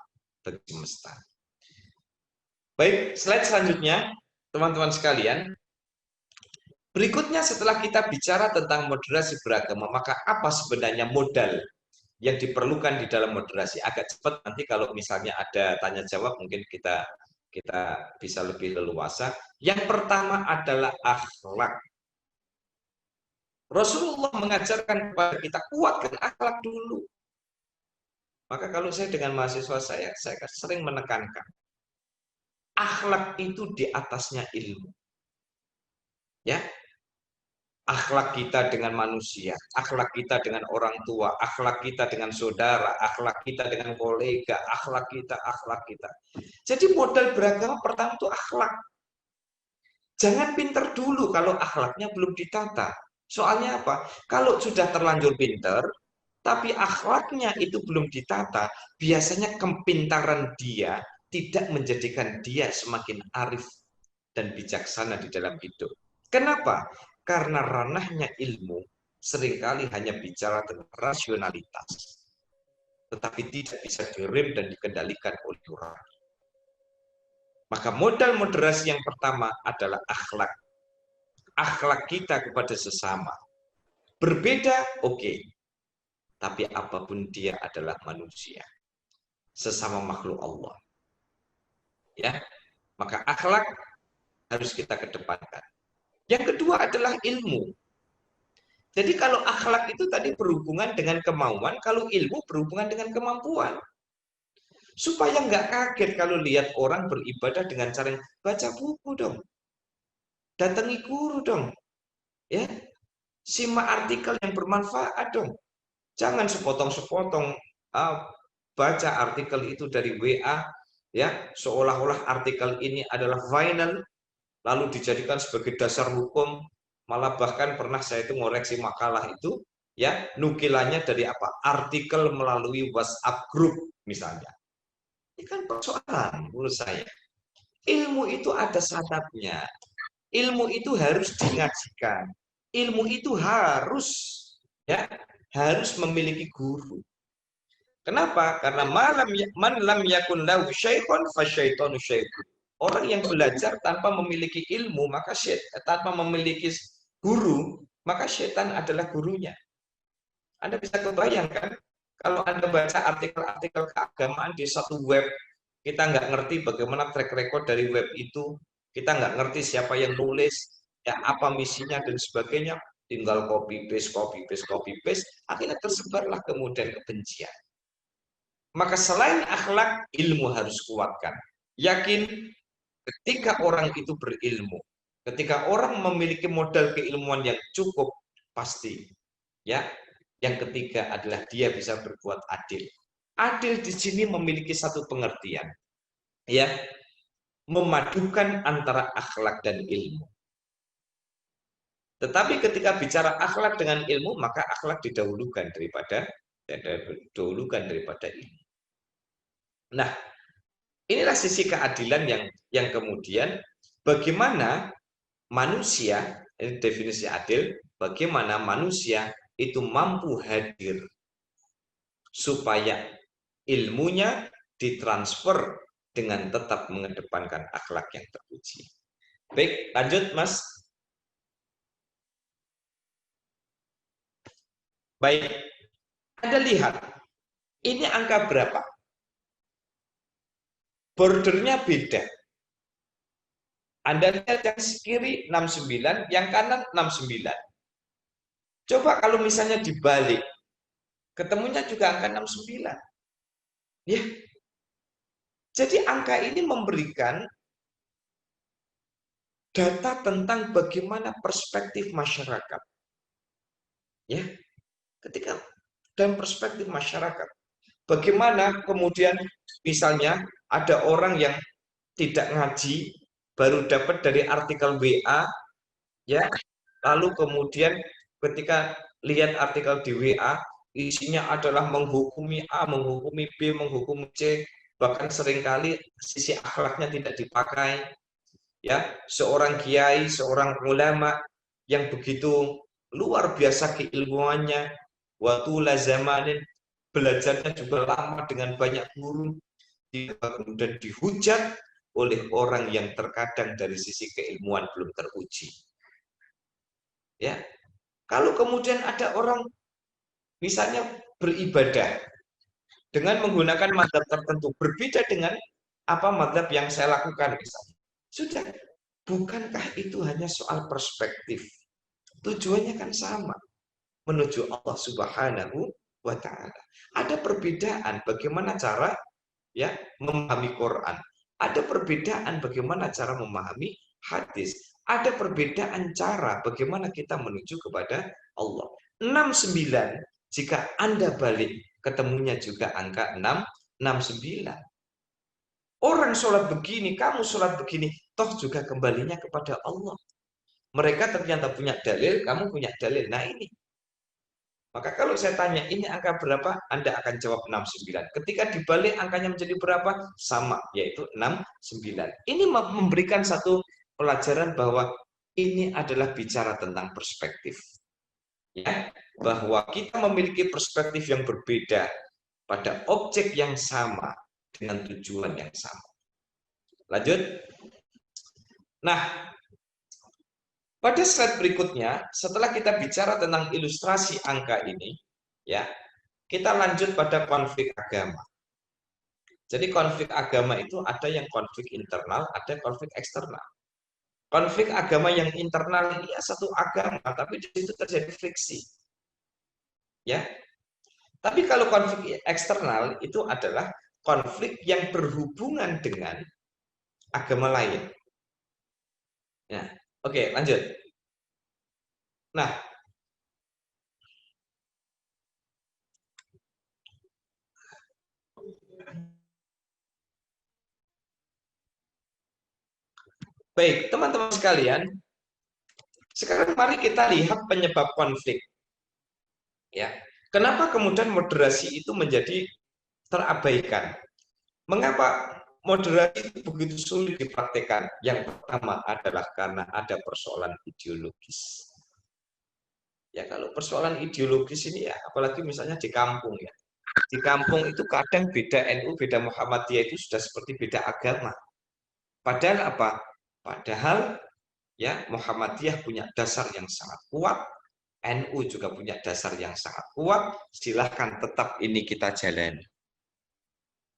bagi semesta. Baik, slide selanjutnya, teman-teman sekalian. Berikutnya setelah kita bicara tentang moderasi beragama, maka apa sebenarnya modal yang diperlukan di dalam moderasi? Agak cepat, nanti kalau misalnya ada tanya jawab mungkin kita bisa lebih leluasa. Yang pertama adalah akhlak. Rasulullah mengajarkan kepada kita kuatkan akhlak dulu. Maka kalau saya dengan mahasiswa saya sering menekankan, akhlak itu di atasnya ilmu. Ya, akhlak kita dengan manusia, akhlak kita dengan orang tua, akhlak kita dengan saudara, akhlak kita dengan kolega, akhlak kita. Jadi modal beragama pertama itu akhlak. Jangan pinter dulu kalau akhlaknya belum ditata. Soalnya apa? Kalau sudah terlanjur pinter, tapi akhlaknya itu belum ditata, biasanya kepintaran dia tidak menjadikan dia semakin arif dan bijaksana di dalam hidup. Kenapa? Karena ranahnya ilmu seringkali hanya bicara tentang rasionalitas, tetapi tidak bisa direm dan dikendalikan oleh nurani. Maka modal moderasi yang pertama adalah akhlak. Akhlak kita kepada sesama. Berbeda, oke. Tapi apapun dia adalah manusia. Sesama makhluk Allah. Ya, maka akhlak harus kita kedepankan. Yang kedua adalah ilmu. Jadi kalau akhlak itu tadi berhubungan dengan kemauan, kalau ilmu berhubungan dengan kemampuan. Supaya nggak kaget kalau lihat orang beribadah dengan cara yang baca buku dong. Datangi guru dong. Ya. Simak artikel yang bermanfaat dong. Jangan sepotong-sepotong baca artikel itu dari WA, ya, seolah-olah artikel ini adalah final, lalu dijadikan sebagai dasar hukum, malah bahkan pernah saya itu ngoreksi makalah itu, ya, nukilannya dari apa? Artikel melalui WhatsApp group misalnya. Ini kan persoalan menurut saya. Ilmu itu ada syaratnya. Ilmu itu harus dingajikan. Ilmu itu harus, ya, harus memiliki guru. Kenapa? Karena man lam yakun lahu syaikhun fasyaitonu syaikhun. Orang yang belajar tanpa memiliki ilmu, maka tanpa memiliki guru, maka setan adalah gurunya. Anda bisa kebayangkan, kalau Anda baca artikel-artikel keagamaan di satu web, kita nggak ngerti bagaimana track record dari web itu, kita nggak ngerti siapa yang nulis, ya apa misinya dan sebagainya, tinggal copy paste, akhirnya tersebarlah kemudian kebencian. Maka selain akhlak, ilmu harus kuatkan. Yakin, ketika orang itu berilmu, ketika orang memiliki modal keilmuan yang cukup, pasti, ya, yang ketiga adalah dia bisa berbuat adil. Adil di sini memiliki satu pengertian, ya, memadukan antara akhlak dan ilmu. Tetapi ketika bicara akhlak dengan ilmu, maka akhlak didahulukan daripada ilmu. Nah, inilah sisi keadilan yang kemudian bagaimana manusia, ini definisi adil, bagaimana manusia itu mampu hadir supaya ilmunya ditransfer dengan tetap mengedepankan akhlak yang terpuji. Baik, lanjut Mas. Baik, Anda lihat, ini angka berapa? Bordernya beda. Anda lihat yang kiri 69, yang kanan 69. Coba kalau misalnya dibalik, ketemunya juga angka 69. Ya. Jadi angka ini memberikan data tentang bagaimana perspektif masyarakat. Ya. Ketika dalam perspektif masyarakat, bagaimana kemudian misalnya ada orang yang tidak ngaji, baru dapat dari artikel WA, ya, lalu kemudian ketika lihat artikel di WA, isinya adalah menghukumi A, menghukumi B, menghukumi C, bahkan seringkali sisi akhlaknya tidak dipakai, ya, seorang kiai, seorang ulama yang begitu luar biasa keilmuannya, waktu zamanin, belajarnya juga lama dengan banyak guru, dan dihujat oleh orang yang terkadang dari sisi keilmuan belum teruji. Ya, kalau kemudian ada orang misalnya beribadah dengan menggunakan mazhab tertentu berbeda dengan apa mazhab yang saya lakukan misalnya, sudah, bukankah itu hanya soal perspektif? Tujuannya kan sama, menuju Allah Subhanahu wa Ta'ala. Ada perbedaan bagaimana cara, ya, memahami Quran. Ada perbedaan bagaimana cara memahami hadis. Ada perbedaan cara bagaimana kita menuju kepada Allah. 69, jika Anda balik, ketemunya juga angka 669. Orang sholat begini, kamu sholat begini, toh juga kembalinya kepada Allah. Mereka ternyata punya dalil, kamu punya dalil. Nah ini. Maka kalau saya tanya, ini angka berapa? Anda akan jawab 69. Ketika dibalik angkanya menjadi berapa? Sama, yaitu 69. Ini memberikan satu pelajaran bahwa ini adalah bicara tentang perspektif. Ya, bahwa kita memiliki perspektif yang berbeda pada objek yang sama dengan tujuan yang sama. Lanjut. Nah, pada slide berikutnya, setelah kita bicara tentang ilustrasi angka ini, ya, kita lanjut pada konflik agama. Jadi konflik agama itu ada yang konflik internal, ada konflik eksternal. Konflik agama yang internal ini ya satu agama, tapi di situ terjadi friksi. Ya. Tapi kalau konflik eksternal itu adalah konflik yang berhubungan dengan agama lain. Ya. Oke, lanjut. Nah, baik, teman-teman sekalian, sekarang mari kita lihat penyebab konflik. Ya, kenapa kemudian moderasi itu menjadi terabaikan? Mengapa moderasi itu begitu sulit dipraktekkan? Yang pertama adalah karena ada persoalan ideologis. Ya, kalau persoalan ideologis ini ya, apalagi misalnya di kampung ya. Di kampung itu kadang beda NU, beda Muhammadiyah itu sudah seperti beda agama. Padahal apa? Padahal ya Muhammadiyah punya dasar yang sangat kuat, NU juga punya dasar yang sangat kuat, silahkan tetap ini kita jalani.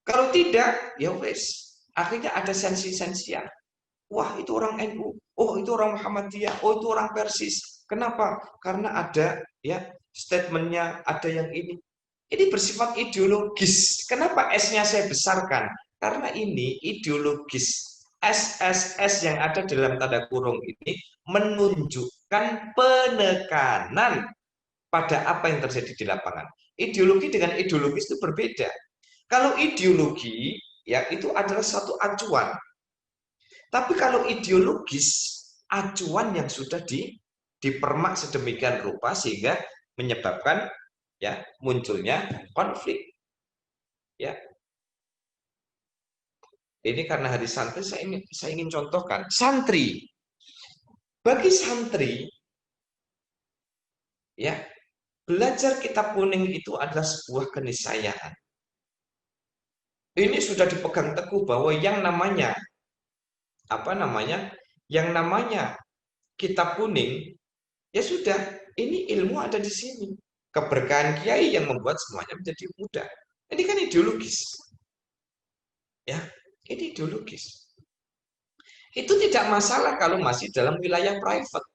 Kalau tidak, ya wes, akhirnya ada sensi-sensian. Wah, itu orang NU, oh itu orang Muhammadiyah, oh itu orang Persis. Kenapa? Karena ada ya statementnya, ada yang ini. Ini bersifat ideologis. Kenapa S-nya saya besarkan? Karena ini ideologis. SSS yang ada dalam tanda kurung ini menunjukkan penekanan pada apa yang terjadi di lapangan. Ideologi dengan ideologis itu berbeda. Kalau ideologi ya itu adalah satu acuan. Tapi kalau ideologis, acuan yang sudah dipermak sedemikian rupa sehingga menyebabkan ya munculnya konflik. Ya. Ini karena hari santri saya ingin contohkan santri. Bagi santri ya, belajar kitab kuning itu adalah sebuah keniscayaan. Ini sudah dipegang teguh bahwa yang namanya yang namanya kitab kuning ya sudah, ini ilmu ada di sini. Keberkahan kiai yang membuat semuanya menjadi mudah. Ini kan ideologis. Ya, ini ideologis. Itu tidak masalah kalau masih dalam wilayah private.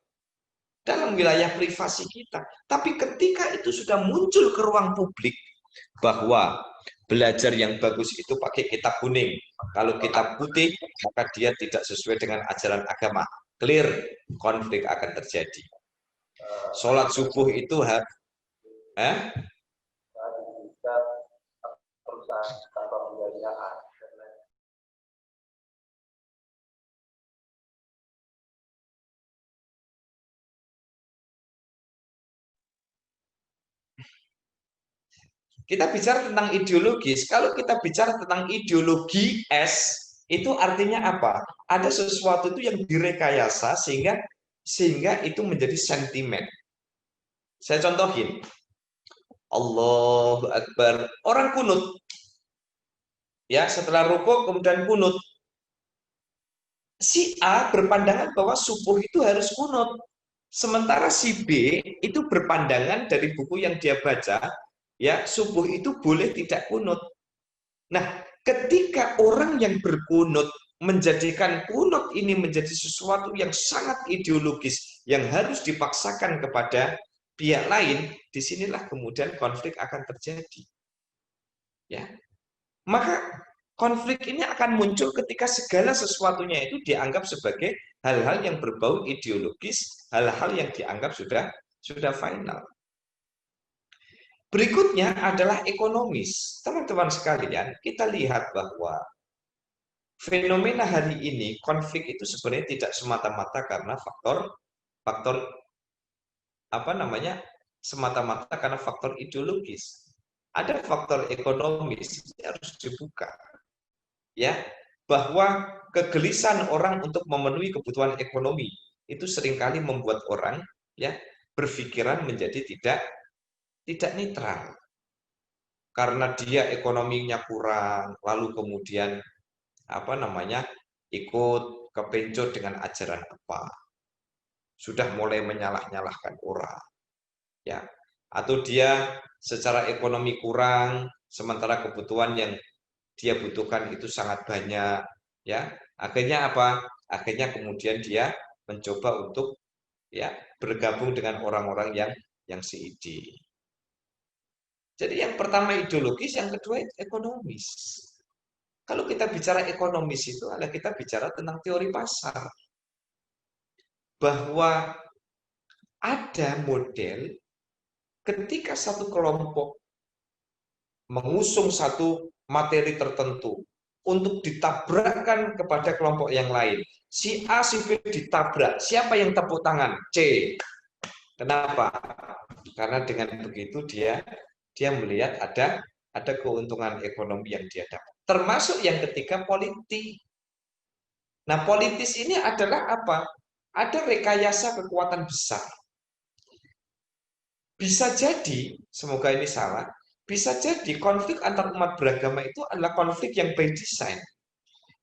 Dalam wilayah privasi kita. Tapi ketika itu sudah muncul ke ruang publik bahwa belajar yang bagus itu pakai kitab kuning. Kalau kitab putih, maka dia tidak sesuai dengan ajaran agama. Clear, konflik akan terjadi. Sholat subuh itu kita bicara tentang ideologis. Kalau kita bicara tentang ideologi S, itu artinya apa? Ada sesuatu itu yang direkayasa sehingga itu menjadi sentimen. Saya contohin. Allahu Akbar. Orang kunut. Ya, setelah rukuk kemudian kunut. Si A berpandangan bahwa subuh itu harus kunut. Sementara si B itu berpandangan dari buku yang dia baca, ya subuh itu boleh tidak kunut. Nah, ketika orang yang berkunut menjadikan kunut ini menjadi sesuatu yang sangat ideologis yang harus dipaksakan kepada pihak lain, disinilah kemudian konflik akan terjadi. Ya, maka Konflik ini akan muncul ketika segala sesuatunya itu dianggap sebagai hal-hal yang berbau ideologis, hal-hal yang dianggap sudah final. Berikutnya adalah ekonomis. Teman-teman sekalian, kita lihat bahwa fenomena hari ini, konflik itu sebenarnya tidak semata-mata karena faktor semata-mata karena faktor ideologis. Ada faktor ekonomis yang harus dibuka. Ya, bahwa kegelisahan orang untuk memenuhi kebutuhan ekonomi itu seringkali membuat orang ya berpikiran menjadi tidak netral. Karena dia ekonominya kurang, lalu kemudian ikut kepencut dengan ajaran apa. Sudah mulai menyalah-nyalahkan orang. Ya. Atau dia secara ekonomi kurang, sementara kebutuhan yang dia butuhkan itu sangat banyak, ya. Akhirnya apa? Akhirnya kemudian dia mencoba untuk ya bergabung dengan orang-orang yang seidi. Jadi yang pertama ideologis, yang kedua ekonomis. Kalau kita bicara ekonomis itu adalah kita bicara tentang teori pasar. Bahwa ada model ketika satu kelompok mengusung satu materi tertentu untuk ditabrakkan kepada kelompok yang lain. Si A, si B ditabrak. Siapa yang tepuk tangan? C. Kenapa? Karena dengan begitu dia melihat ada keuntungan ekonomi yang dia dapat. Termasuk yang ketiga politik. Nah, politis ini adalah apa? Ada rekayasa kekuatan besar. Bisa jadi, semoga ini salah, bisa jadi konflik antar umat beragama itu adalah konflik yang by design.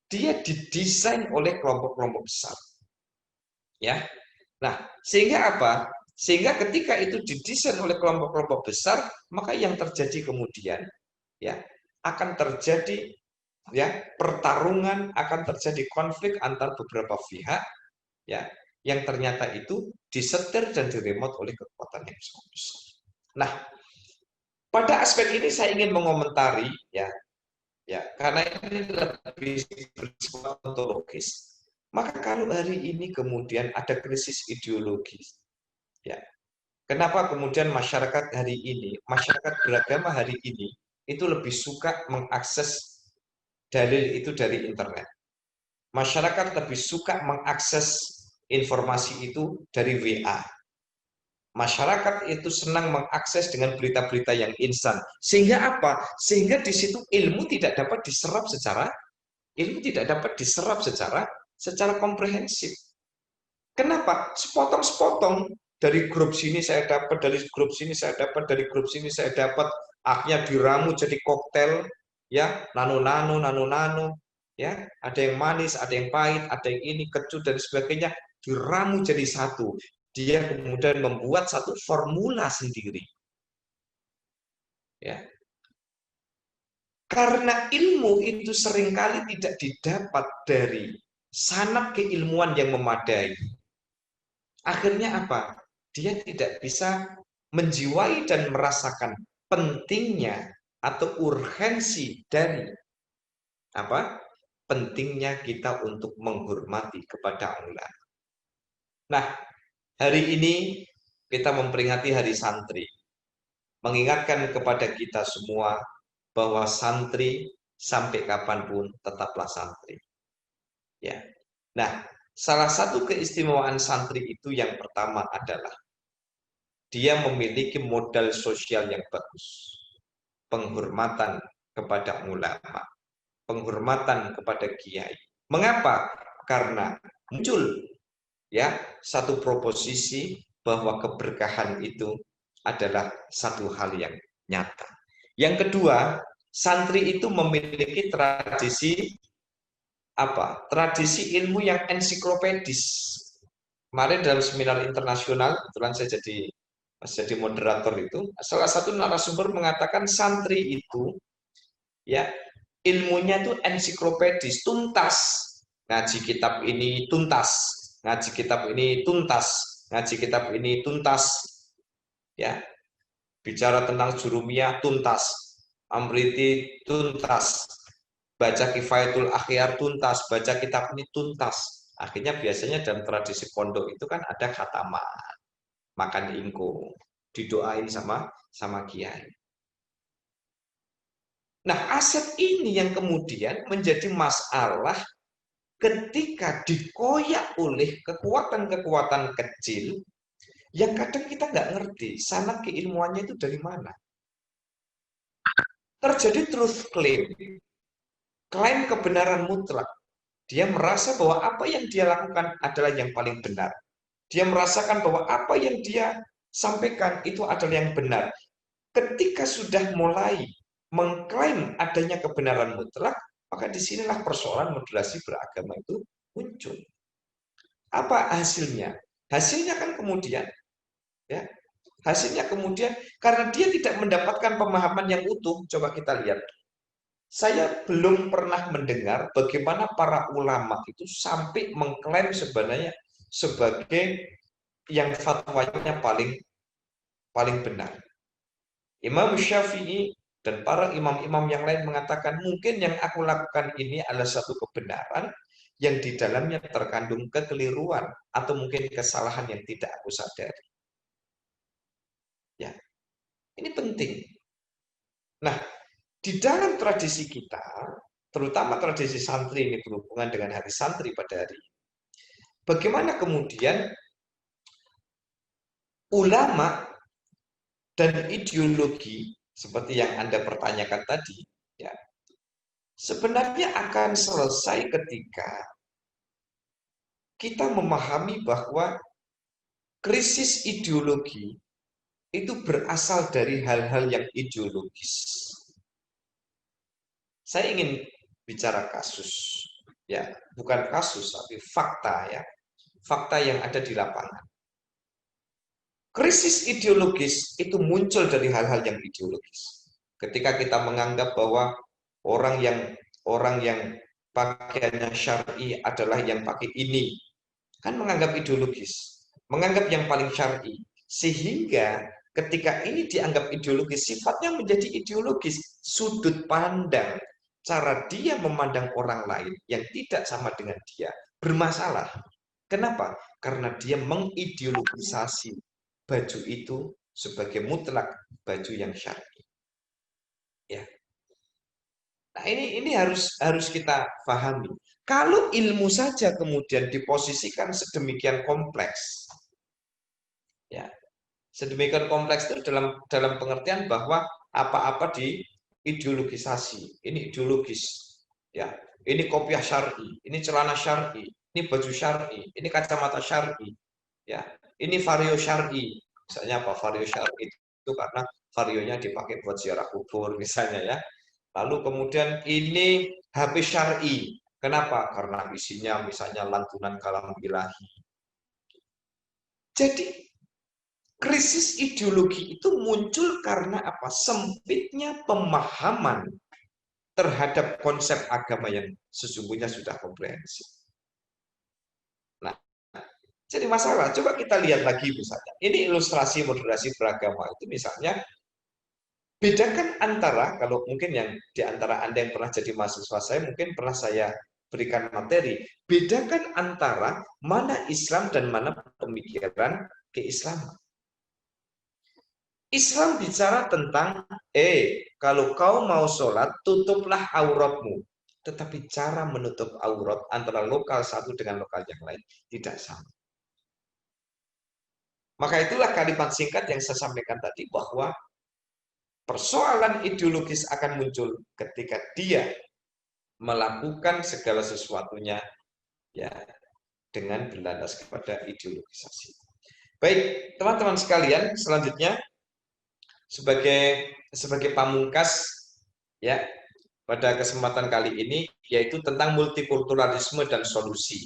Dia didesain oleh kelompok-kelompok besar. Ya. Nah, sehingga apa? Sehingga ketika itu didesain oleh kelompok-kelompok besar, maka yang terjadi kemudian ya akan terjadi ya pertarungan, akan terjadi konflik antar beberapa pihak ya yang ternyata itu disetir dan diremote oleh kekuatan yang sangat besar. Nah, pada aspek ini saya ingin mengomentari ya karena ini lebih bersifat ontologis. Maka kalau hari ini kemudian ada krisis ideologis, ya, kenapa kemudian masyarakat hari ini, masyarakat beragama hari ini itu lebih suka mengakses dalil itu dari internet. Masyarakat lebih suka mengakses informasi itu dari WA. Masyarakat itu senang mengakses dengan berita-berita yang instan. Sehingga apa? Sehingga di situ ilmu tidak dapat diserap secara komprehensif. Kenapa? Sepotong-sepotong. Dari grup sini saya dapat, dari grup sini saya dapat, dari grup sini saya dapat. Akhirnya diramu jadi koktail, ya, nano, ya, ada yang manis, ada yang pahit, ada yang ini kecut dan sebagainya, diramu jadi satu. Dia kemudian membuat satu formula sendiri. Ya. Karena ilmu itu seringkali tidak didapat dari sanad keilmuan yang memadai. Akhirnya apa? Dia tidak bisa menjiwai dan merasakan pentingnya atau urgensi dari apa? Pentingnya kita untuk menghormati kepada ulama. Nah, hari ini kita memperingati Hari Santri. Mengingatkan kepada kita semua bahwa santri sampai kapanpun tetaplah santri. Ya. Nah, salah satu keistimewaan santri itu yang pertama adalah dia memiliki modal sosial yang bagus. Penghormatan kepada ulama, penghormatan kepada kiai. Mengapa? Karena muncul ya satu proposisi bahwa keberkahan itu adalah satu hal yang nyata. Yang kedua, santri itu memiliki tradisi apa? Tradisi ilmu yang ensiklopedis. Kemarin dalam seminar internasional, kebetulan saya jadi moderator itu, salah satu narasumber mengatakan santri itu ya ilmunya itu ensiklopedis, tuntas. Ngaji kitab ini tuntas, ngaji kitab ini tuntas, ngaji kitab ini tuntas. Ya. Bicara tentang jurumiyah tuntas, amriti tuntas, baca Kifayatul Akhyar tuntas, baca kitab ini tuntas. Akhirnya biasanya dalam tradisi pondok itu kan ada khataman, makan ingkung, didoain sama kiai. Nah, aset ini yang kemudian menjadi masalah ketika dikoyak oleh kekuatan-kekuatan kecil yang kadang kita nggak ngerti sanad keilmuannya itu dari mana. Terjadi truth claim, klaim kebenaran mutlak. Dia merasa bahwa apa yang dia lakukan adalah yang paling benar. Dia merasakan bahwa apa yang dia sampaikan itu adalah yang benar. Ketika sudah mulai mengklaim adanya kebenaran mutlak, maka disinilah persoalan moderasi beragama itu muncul. Apa hasilnya? Hasilnya kan kemudian, ya, hasilnya kemudian karena dia tidak mendapatkan pemahaman yang utuh. Coba kita lihat. Saya belum pernah mendengar bagaimana para ulama itu sampai mengklaim sebenarnya sebagai yang fatwanya paling benar. Imam Syafi'i dan para imam-imam yang lain mengatakan mungkin yang aku lakukan ini adalah satu kebenaran yang di dalamnya terkandung kekeliruan atau mungkin kesalahan yang tidak aku sadari. Ya, ini penting. Nah, di dalam tradisi kita, terutama tradisi santri ini berhubungan dengan hari santri pada hari ini, bagaimana kemudian ulama dan ideologi seperti yang Anda pertanyakan tadi, ya, sebenarnya akan selesai ketika kita memahami bahwa krisis ideologi itu berasal dari hal-hal yang ideologis. Saya ingin bicara kasus, ya, bukan kasus tapi fakta, ya, fakta yang ada di lapangan. Krisis ideologis itu muncul dari hal-hal yang ideologis. Ketika kita menganggap bahwa orang yang pakaiannya syar'i adalah yang pakai ini, kan menganggap ideologis, menganggap yang paling syar'i, sehingga ketika ini dianggap ideologis, sifatnya menjadi ideologis, sudut pandang, cara dia memandang orang lain yang tidak sama dengan dia bermasalah. Kenapa? Karena dia mengideologisasi baju itu sebagai mutlak baju yang syar'i. Ya. Nah, ini harus kita pahami. Kalau ilmu saja kemudian diposisikan sedemikian kompleks, ya, sedemikian kompleks itu dalam pengertian bahwa apa-apa diideologisasi. Ini ideologis, ya. Ini kopiah syar'i, ini celana syar'i, ini baju syar'i, ini kacamata syar'i, ya. Ini vario syar'i. Misalnya apa vario syar'i itu karena varionya dipakai buat ziarah kubur misalnya, ya. Lalu kemudian ini HP syar'i. Kenapa? Karena isinya misalnya lantunan kalam ilahi. Jadi krisis ideologi itu muncul karena apa? Sempitnya pemahaman terhadap konsep agama yang sesungguhnya sudah komprehensif. Nah, jadi masalah. Coba kita lihat lagi misalnya. Ini ilustrasi moderasi beragama itu misalnya. Bedakan antara, kalau mungkin yang di antara Anda yang pernah jadi mahasiswa saya, mungkin pernah saya berikan materi, bedakan antara mana Islam dan mana pemikiran keislaman. Islam bicara tentang, kalau kau mau sholat, tutuplah auratmu. Tetapi cara menutup aurat antara lokal satu dengan lokal yang lain tidak sama. Maka itulah kalimat singkat yang saya sampaikan tadi, bahwa persoalan ideologis akan muncul ketika dia melakukan segala sesuatunya, ya, dengan berlandas kepada ideologisasi. Baik, teman-teman sekalian, selanjutnya sebagai pamungkas, ya, pada kesempatan kali ini yaitu tentang multikulturalisme dan solusi.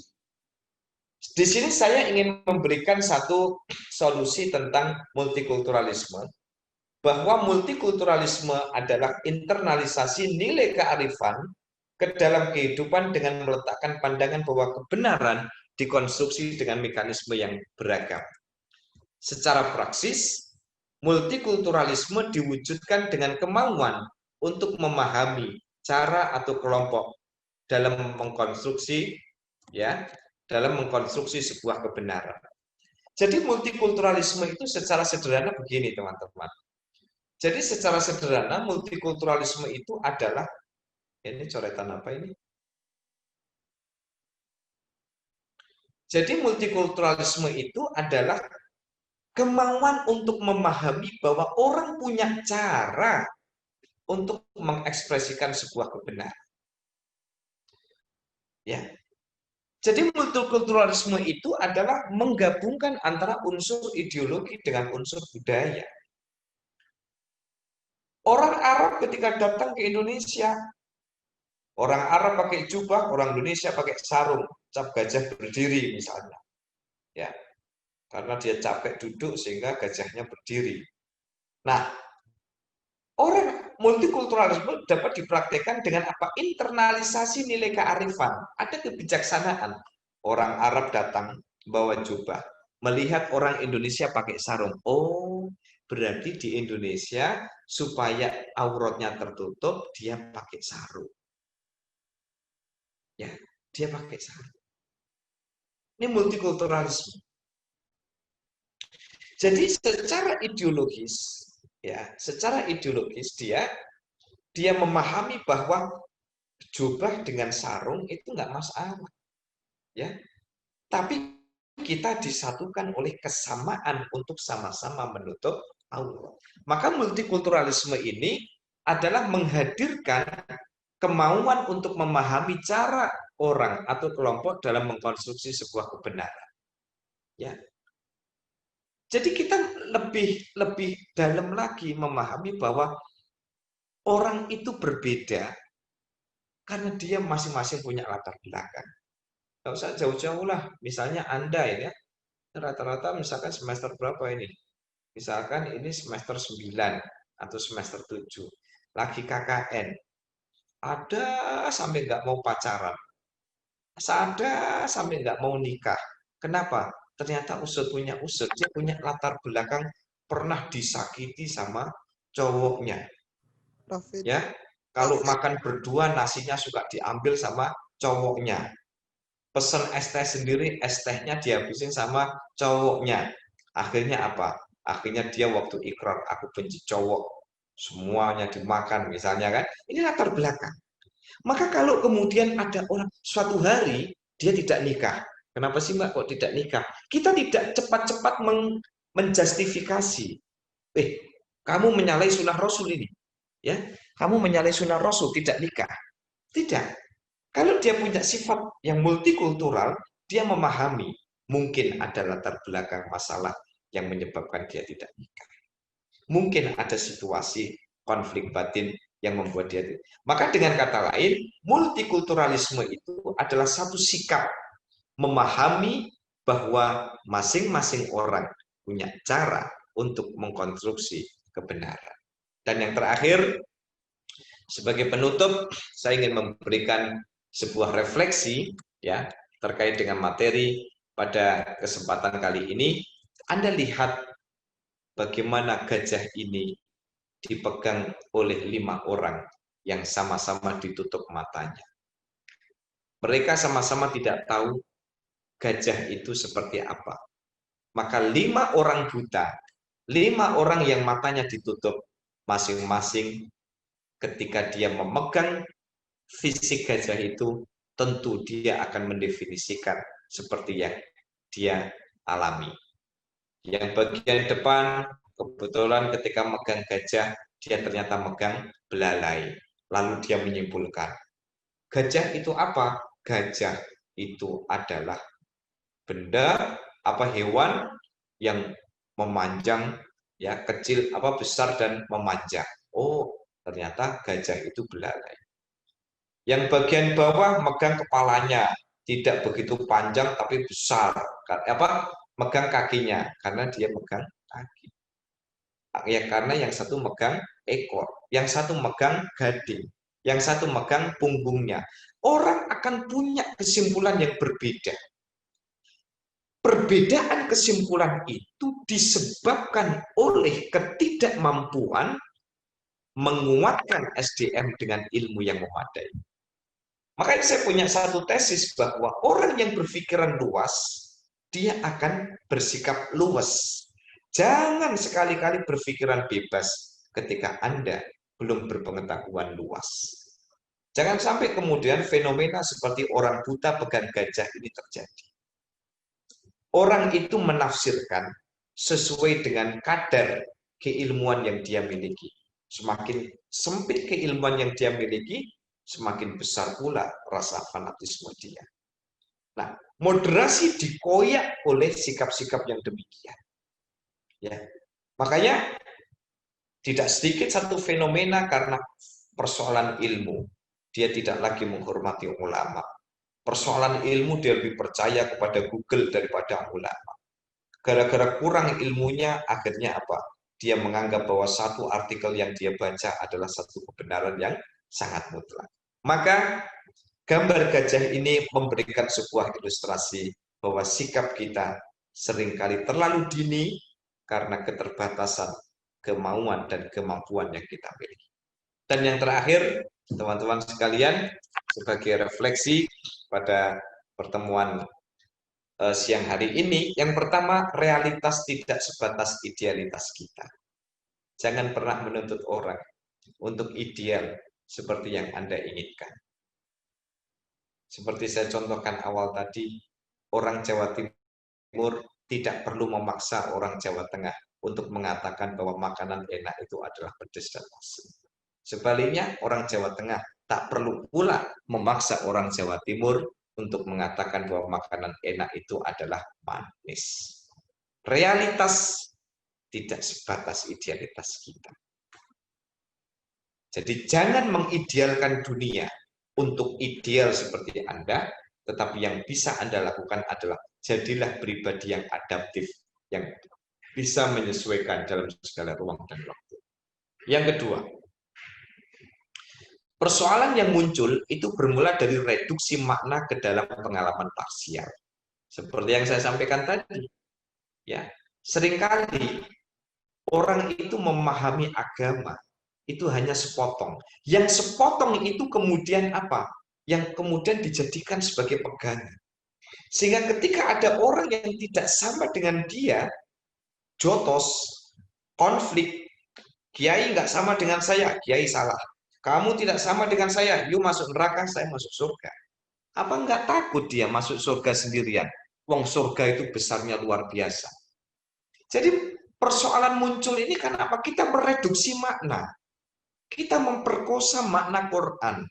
Di sini saya ingin memberikan satu solusi tentang multikulturalisme, bahwa multikulturalisme adalah internalisasi nilai kearifan ke dalam kehidupan dengan meletakkan pandangan bahwa kebenaran dikonstruksi dengan mekanisme yang beragam. Secara praksis, multikulturalisme diwujudkan dengan kemauan untuk memahami cara atau kelompok dalam mengkonstruksi sebuah kebenaran. Jadi multikulturalisme itu secara sederhana begini, teman-teman. Jadi secara sederhana multikulturalisme itu adalah, ini coretan apa ini? Jadi multikulturalisme itu adalah kemauan untuk memahami bahwa orang punya cara untuk mengekspresikan sebuah kebenaran. Ya. Jadi multikulturalisme itu adalah menggabungkan antara unsur ideologi dengan unsur budaya. Orang Arab ketika datang ke Indonesia, orang Arab pakai jubah, orang Indonesia pakai sarung, cap gajah berdiri misalnya. Ya. Karena dia capek duduk sehingga gajahnya berdiri. Nah, orang multikulturalisme dapat dipraktekkan dengan apa? Internalisasi nilai kearifan. Ada kebijaksanaan. Orang Arab datang bawa jubah, melihat orang Indonesia pakai sarung. Oh, berarti di Indonesia supaya auratnya tertutup, dia pakai sarung. Ya, dia pakai sarung. Ini multikulturalisme. Jadi secara ideologis, dia memahami bahwa jubah dengan sarung itu nggak masalah, ya. Tapi kita disatukan oleh kesamaan untuk sama-sama menutup aurat. Maka multikulturalisme ini adalah menghadirkan kemauan untuk memahami cara orang atau kelompok dalam mengkonstruksi sebuah kebenaran. Ya. Jadi kita lebih dalam lagi memahami bahwa orang itu berbeda karena dia masing-masing punya latar belakang. Nggak usah jauh-jauh lah. Misalnya Anda ini ya, rata-rata misalkan semester berapa ini? Misalkan ini semester 9 atau semester 7. Lagi KKN. Ada sampai nggak mau pacaran. Ada sampai nggak mau nikah. Kenapa? Ternyata dia punya latar belakang pernah disakiti sama cowoknya. Ya, kalau makan berdua nasinya suka diambil sama cowoknya. Pesen es teh sendiri, es tehnya dihabisin sama cowoknya. Akhirnya apa? Akhirnya dia waktu ikrar, aku benci cowok. Semuanya dimakan misalnya kan. Ini latar belakang. Maka kalau kemudian ada orang suatu hari dia tidak nikah. Kenapa sih Mbak kok tidak nikah? Kita tidak cepat-cepat menjustifikasi. Kamu menyalahi sunnah Rasul ini. Ya, kamu menyalahi sunnah Rasul tidak nikah. Tidak. Kalau dia punya sifat yang multikultural, dia memahami mungkin ada latar belakang masalah yang menyebabkan dia tidak nikah. Mungkin ada situasi konflik batin yang membuat dia tidak. Maka dengan kata lain, multikulturalisme itu adalah satu sikap memahami bahwa masing-masing orang punya cara untuk mengkonstruksi kebenaran. Dan yang terakhir, sebagai penutup, saya ingin memberikan sebuah refleksi ya terkait dengan materi pada kesempatan kali ini. Anda lihat bagaimana gajah ini dipegang oleh 5 orang yang sama-sama ditutup matanya. Mereka sama-sama tidak tahu gajah itu seperti apa. Maka 5 orang buta, 5 orang yang matanya ditutup, masing-masing ketika dia memegang fisik gajah itu, tentu dia akan mendefinisikan seperti yang dia alami. Yang bagian depan, kebetulan ketika megang gajah, dia ternyata megang belalai. Lalu dia menyimpulkan, gajah itu apa? Gajah itu adalah benda, hewan yang memanjang, ya kecil, besar dan memanjang. Oh, ternyata gajah itu belalai. Yang bagian bawah megang kepalanya, tidak begitu panjang tapi besar. Megang kakinya, karena dia megang kaki. Ya, karena yang satu megang ekor, yang satu megang gading, yang satu megang punggungnya. Orang akan punya kesimpulan yang berbeda. Perbedaan kesimpulan itu disebabkan oleh ketidakmampuan menguatkan SDM dengan ilmu yang memadai. Makanya saya punya satu tesis bahwa orang yang berpikiran luas, dia akan bersikap luwes. Jangan sekali-kali berpikiran bebas ketika Anda belum berpengetahuan luas. Jangan sampai kemudian fenomena seperti orang buta pegang gajah ini terjadi. Orang itu menafsirkan sesuai dengan kadar keilmuan yang dia miliki. Semakin sempit keilmuan yang dia miliki, semakin besar pula rasa fanatisme dia. Nah, moderasi dikoyak oleh sikap-sikap yang demikian. Ya, makanya tidak sedikit satu fenomena karena persoalan ilmu. Dia tidak lagi menghormati ulama. Persoalan ilmu dia lebih percaya kepada Google daripada ulama. Gara-gara kurang ilmunya, akhirnya apa? Dia menganggap bahwa satu artikel yang dia baca adalah satu kebenaran yang sangat mutlak. Maka gambar gajah ini memberikan sebuah ilustrasi bahwa sikap kita seringkali terlalu dini karena keterbatasan kemauan dan kemampuan yang kita miliki. Dan yang terakhir, teman-teman sekalian, sebagai refleksi pada pertemuan siang hari ini, yang pertama, realitas tidak sebatas idealitas kita. Jangan pernah menuntut orang untuk ideal seperti yang Anda inginkan. Seperti saya contohkan awal tadi, orang Jawa Timur tidak perlu memaksa orang Jawa Tengah untuk mengatakan bahwa makanan enak itu adalah pedas dan asin. Sebaliknya, orang Jawa Tengah tak perlu pula memaksa orang Jawa Timur untuk mengatakan bahwa makanan enak itu adalah manis. Realitas tidak sebatas idealitas kita. Jadi jangan mengidealkan dunia untuk ideal seperti Anda, tetapi yang bisa Anda lakukan adalah jadilah pribadi yang adaptif, yang bisa menyesuaikan dalam segala ruang dan waktu. Yang kedua, persoalan yang muncul itu bermula dari reduksi makna ke dalam pengalaman parsial. Seperti yang saya sampaikan tadi, ya, seringkali orang itu memahami agama itu hanya sepotong. Yang sepotong itu kemudian apa? Yang kemudian dijadikan sebagai pegangan. Sehingga ketika ada orang yang tidak sama dengan dia, jotos, konflik, kiai nggak sama dengan saya, kiai salah. Kamu tidak sama dengan saya, you masuk neraka, saya masuk surga. Apa nggak takut dia masuk surga sendirian? Wong surga itu besarnya luar biasa. Jadi persoalan muncul ini karena apa? Kita mereduksi makna. Kita memperkosa makna Quran.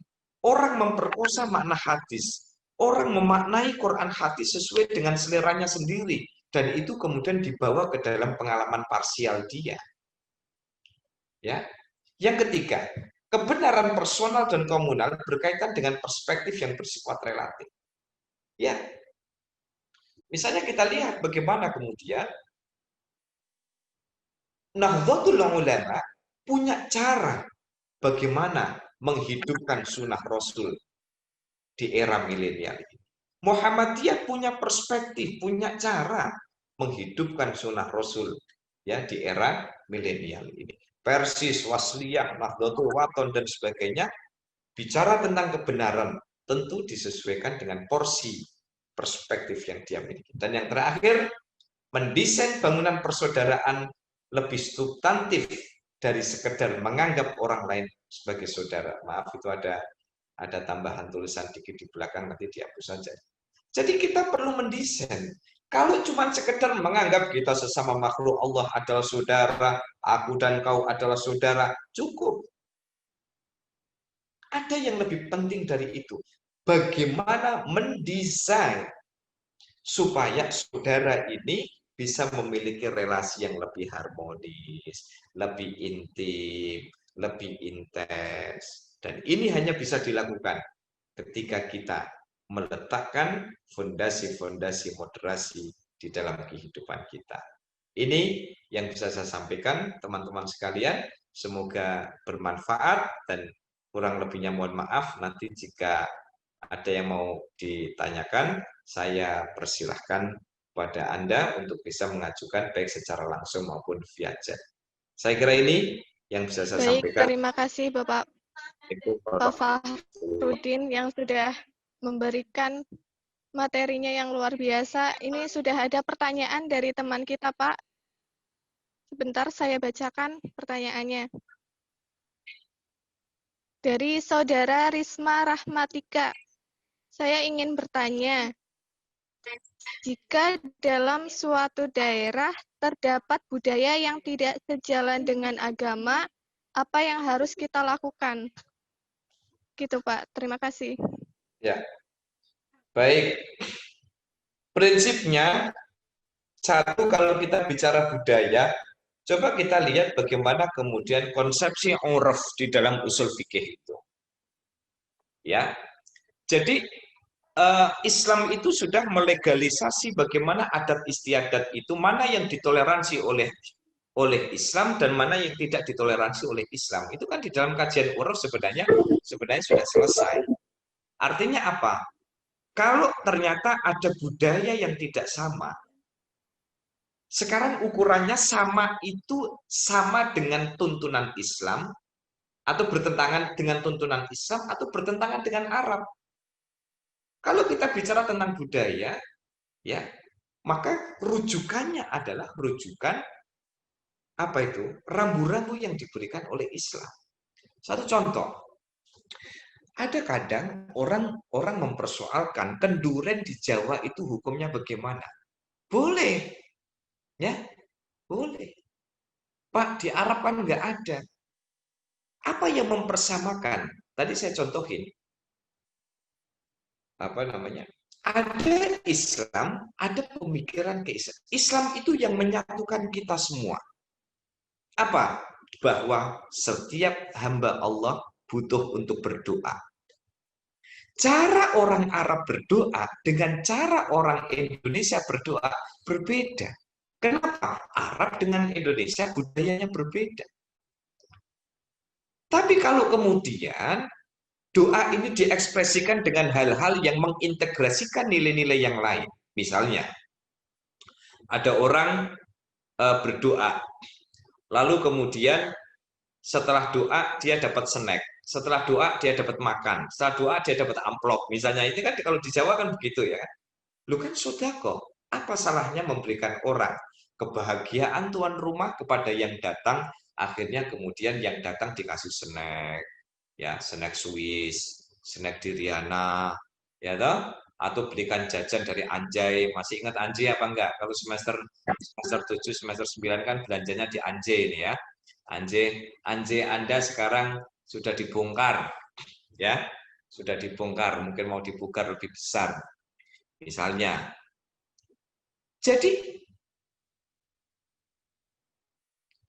Orang memperkosa makna hadis. Orang memaknai Quran hadis sesuai dengan seleranya sendiri. Dan itu kemudian dibawa ke dalam pengalaman parsial dia. Ya. Yang ketiga, kebenaran personal dan komunal berkaitan dengan perspektif yang bersifat relatif. Ya. Misalnya kita lihat bagaimana kemudian Nahdlatul Ulama punya cara bagaimana menghidupkan sunnah Rasul di era milenial ini. Muhammadiyah punya perspektif, punya cara menghidupkan sunnah Rasul ya di era milenial ini. Persis, Wasliyah, Nahdlatul Wathon dan sebagainya bicara tentang kebenaran tentu disesuaikan dengan porsi perspektif yang dia miliki. Dan yang terakhir, mendesain bangunan persaudaraan lebih substantif dari sekedar menganggap orang lain sebagai saudara. Maaf, itu ada tambahan tulisan dikit di belakang, nanti dihapus saja. Jadi kita perlu mendesain. Kalau cuma sekedar menganggap kita sesama makhluk Allah adalah saudara, aku dan kau adalah saudara, cukup. Ada yang lebih penting dari itu. Bagaimana mendesain supaya saudara ini bisa memiliki relasi yang lebih harmonis, lebih intim, lebih intens. Dan ini hanya bisa dilakukan ketika kita meletakkan fondasi-fondasi moderasi di dalam kehidupan kita. Ini yang bisa saya sampaikan, teman-teman sekalian. Semoga bermanfaat dan kurang lebihnya mohon maaf. Nanti jika ada yang mau ditanyakan, saya persilahkan pada Anda untuk bisa mengajukan baik secara langsung maupun via chat. Saya kira ini yang bisa saya Baik, sampaikan. terima kasih Bapak Pak Fahrudin yang sudah memberikan materinya yang luar biasa. Ini sudah ada pertanyaan dari teman kita, Pak. Sebentar saya bacakan pertanyaannya. Dari Saudara Risma Rahmatika, saya ingin bertanya, jika dalam suatu daerah terdapat budaya yang tidak sejalan dengan agama, apa yang harus kita lakukan? Gitu, Pak. Terima kasih. Ya, baik. Prinsipnya, satu, kalau kita bicara budaya, coba kita lihat bagaimana kemudian konsepsi uruf di dalam usul fikih itu. Ya, jadi Islam itu sudah melegalisasi bagaimana adat istiadat itu, mana yang ditoleransi oleh Islam dan mana yang tidak ditoleransi oleh Islam. Itu kan di dalam kajian uruf sebenarnya sudah selesai. Artinya apa? Kalau ternyata ada budaya yang tidak sama, sekarang ukurannya sama itu sama dengan tuntunan Islam atau bertentangan dengan tuntunan Islam atau bertentangan dengan Arab. Kalau kita bicara tentang budaya, ya, maka rujukannya adalah rujukan apa itu? Rambu-rambu yang diberikan oleh Islam. Satu contoh, ada kadang orang mempersoalkan kenduren di Jawa itu hukumnya bagaimana? Boleh, ya, boleh. Pak, di Arab kan nggak ada. Apa yang mempersamakan? Tadi saya contohin, apa namanya? Ada Islam, ada pemikiran keislaman. Islam itu yang menyatukan kita semua. Apa? Bahwa setiap hamba Allah butuh untuk berdoa. Cara orang Arab berdoa dengan cara orang Indonesia berdoa berbeda. Kenapa? Arab dengan Indonesia budayanya berbeda. Tapi kalau kemudian doa ini diekspresikan dengan hal-hal yang mengintegrasikan nilai-nilai yang lain. Misalnya, ada orang berdoa, lalu kemudian setelah doa dia dapat snack, setelah doa dia dapat makan, setelah doa dia dapat amplop. Misalnya ini kan kalau di Jawa kan begitu ya. Lu kan sodako, apa salahnya memberikan orang kebahagiaan tuan rumah kepada yang datang, akhirnya kemudian yang datang dikasih snack, ya snack Swiss, snack Diriana, ya toh, atau berikan jajan dari Anjay. Masih ingat Anjay apa enggak? Kalau semester 7, semester 9 kan belanjanya di Anjay ini ya. Anjay Anda sekarang sudah dibongkar, ya, sudah dibongkar, mungkin mau dibongkar lebih besar, misalnya. Jadi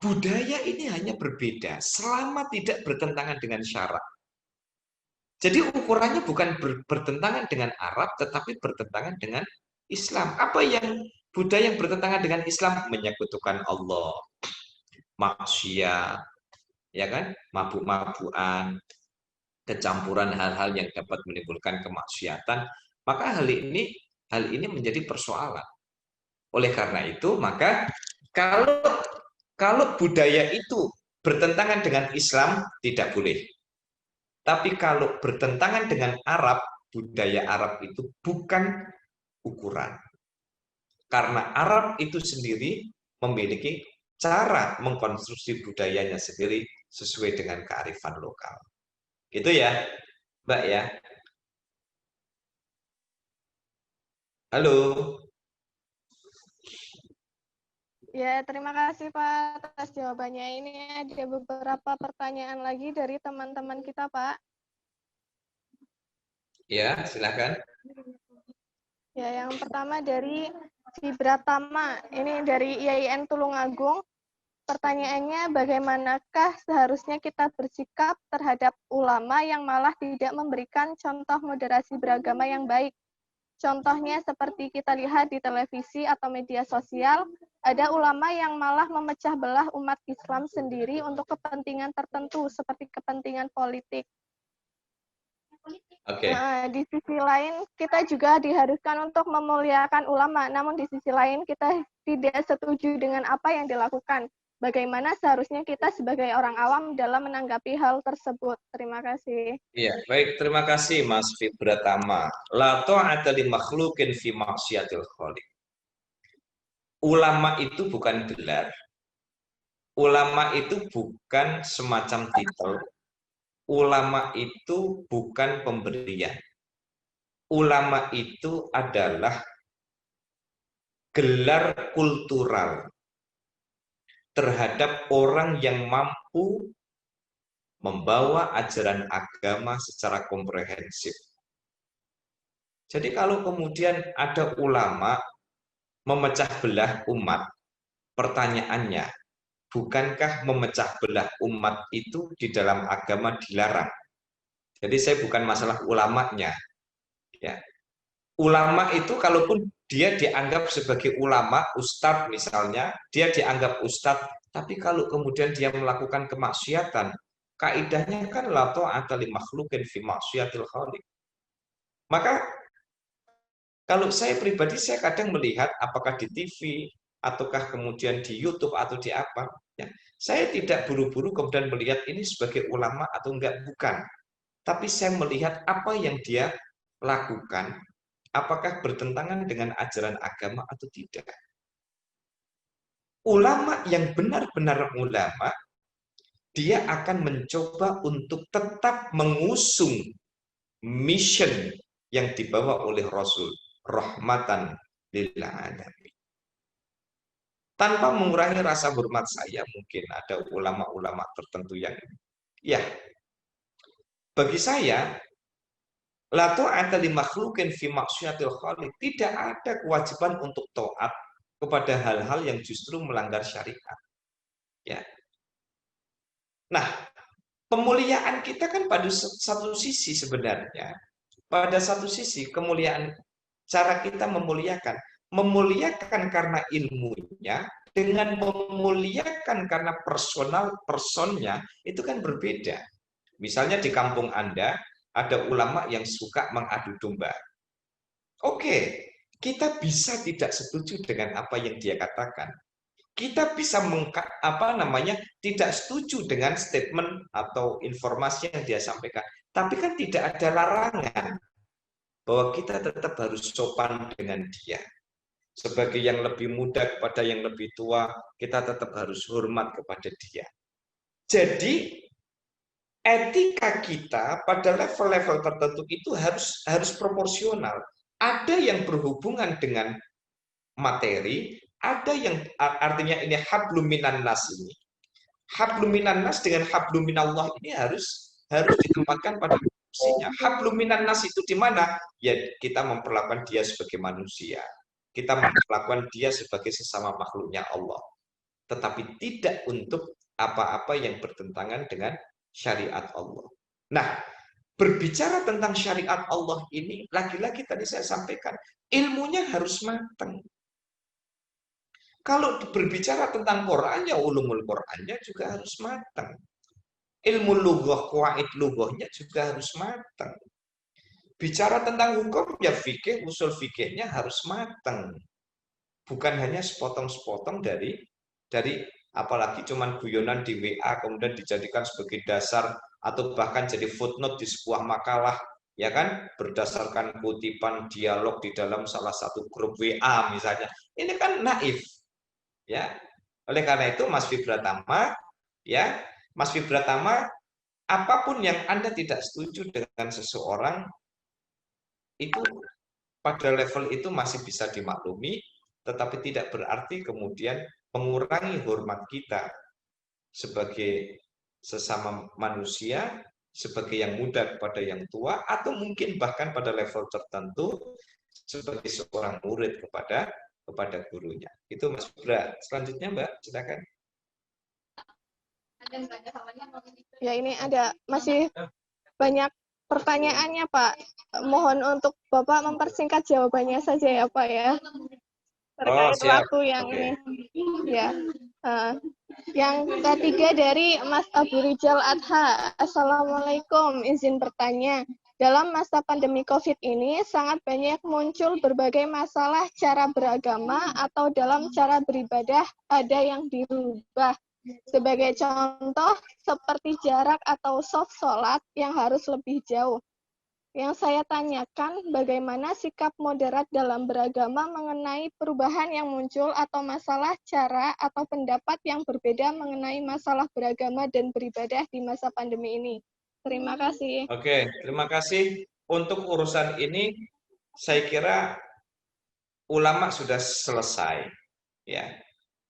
budaya ini hanya berbeda selama tidak bertentangan dengan syarak. Jadi ukurannya bukan bertentangan dengan Arab, tetapi bertentangan dengan Islam. Apa yang budaya yang bertentangan dengan Islam? Menyekutukan Allah, maksiat, ya kan, mabuk-mabukan, kecampuran hal-hal yang dapat menimbulkan kemaksiatan. Maka hal ini menjadi persoalan. Oleh karena itu, maka kalau budaya itu bertentangan dengan Islam, tidak boleh. Tapi kalau bertentangan dengan Arab, budaya Arab itu bukan ukuran. Karena Arab itu sendiri memiliki cara mengkonstruksi budayanya sendiri sesuai dengan kearifan lokal. Gitu ya, Mbak ya. Halo. Ya, terima kasih Pak atas jawabannya. Ini ada beberapa pertanyaan lagi dari teman-teman kita, Pak. Ya, silakan. Ya, yang pertama dari Vibratama. Ini dari IAIN Tulungagung. Pertanyaannya, bagaimanakah seharusnya kita bersikap terhadap ulama yang malah tidak memberikan contoh moderasi beragama yang baik? Contohnya seperti kita lihat di televisi atau media sosial, ada ulama yang malah memecah belah umat Islam sendiri untuk kepentingan tertentu, seperti kepentingan politik. Nah, di sisi lain, kita juga diharuskan untuk memuliakan ulama, namun di sisi lain kita tidak setuju dengan apa yang dilakukan. bagaimana seharusnya kita sebagai orang awam dalam menanggapi hal tersebut. Terima kasih. Iya, baik. Terima kasih Mas Fibratama. La ta'ata li makhluqin fi maksiatil khaliq. Ulama itu bukan gelar. Ulama itu bukan semacam titel. Ulama itu bukan pemberian. Ulama itu adalah gelar kultural terhadap orang yang mampu membawa ajaran agama secara komprehensif. Jadi kalau kemudian ada ulama memecah belah umat, pertanyaannya, bukankah memecah belah umat itu di dalam agama dilarang? Jadi saya bukan masalah ulamanya. Ya. Ulama itu kalaupun dia dianggap sebagai ulama, ustadz misalnya, dia dianggap ustadz, tapi kalau kemudian dia melakukan kemaksiatan, kaidahnya kan la ta'ata li makhluqin fi maksiatil khaliq. Maka kalau saya pribadi, saya kadang melihat apakah di TV, ataukah kemudian di YouTube atau di apa, ya, saya tidak buru-buru kemudian melihat ini sebagai ulama atau enggak, bukan. Tapi saya melihat apa yang dia lakukan, apakah bertentangan dengan ajaran agama atau tidak. Ulama yang benar-benar ulama, dia akan mencoba untuk tetap mengusung mission yang dibawa oleh Rasul, rahmatan lil alamin. Tanpa mengurangi rasa hormat saya, mungkin ada ulama-ulama tertentu yang ya, bagi saya la ta'ata li makhluqin fi maksiatil khaliq, tidak ada kewajiban untuk taat kepada hal-hal yang justru melanggar syariat. Ya. Nah, pemuliaan kita kan pada satu sisi sebenarnya, pada satu sisi kemuliaan, cara kita memuliakan karena ilmunya dengan memuliakan karena personnya itu kan berbeda. Misalnya di kampung Anda ada ulama yang suka mengadu domba. Oke, kita bisa tidak setuju dengan apa yang dia katakan. Kita bisa tidak setuju dengan statement atau informasi yang dia sampaikan. Tapi kan tidak ada larangan bahwa kita tetap harus sopan dengan dia. Sebagai yang lebih muda kepada yang lebih tua, kita tetap harus hormat kepada dia. Jadi etika kita pada level-level tertentu itu harus proporsional. Ada yang berhubungan dengan materi, ada yang artinya ini hablum minan nas ini. Hablum minan nas dengan hablum minallah ini harus ditempatkan pada fungsinya. Hablum minan nas itu di mana? Ya, kita memperlakukan dia sebagai manusia. Kita memperlakukan dia sebagai sesama makhluknya Allah. Tetapi tidak untuk apa-apa yang bertentangan dengan syariat Allah. Nah, berbicara tentang syariat Allah ini, lagi-lagi tadi saya sampaikan, ilmunya harus matang. Kalau berbicara tentang Quran, ya ulumul Qurannya juga harus matang. Ilmu lughah, qawaid lughahnya juga harus matang. Bicara tentang hukum, ya fikih, usul fikihnya harus matang. Bukan hanya sepotong-sepotong dari apalagi cuman guyonan di WA kemudian dijadikan sebagai dasar atau bahkan jadi footnote di sebuah makalah, ya kan, berdasarkan kutipan dialog di dalam salah satu grup WA misalnya. Ini kan naif. Ya. Oleh karena itu Mas Fibratama, ya, Mas Fibratama, apapun yang Anda tidak setuju dengan seseorang itu pada level itu masih bisa dimaklumi, tetapi tidak berarti kemudian mengurangi hormat kita sebagai sesama manusia, sebagai yang muda kepada yang tua, atau mungkin bahkan pada level tertentu sebagai seorang murid kepada gurunya. Itu Mas Bra. Selanjutnya Mbak, silakan. Ya, ini ada masih banyak pertanyaannya Pak. Mohon untuk Bapak mempersingkat jawabannya saja ya Pak ya. Terkait waktu yang ini. Ya. Yang ketiga dari Mas Abu Rijal Adha. Assalamualaikum, izin bertanya. Dalam masa pandemi COVID ini sangat banyak muncul berbagai masalah cara beragama atau dalam cara beribadah ada yang dirubah. Sebagai contoh, seperti jarak atau soft sholat yang harus lebih jauh. Yang saya tanyakan, bagaimana sikap moderat dalam beragama mengenai perubahan yang muncul atau masalah cara atau pendapat yang berbeda mengenai masalah beragama dan beribadah di masa pandemi ini. Terima kasih. Oke, terima kasih. Untuk urusan ini, saya kira ulama sudah selesai. Ya,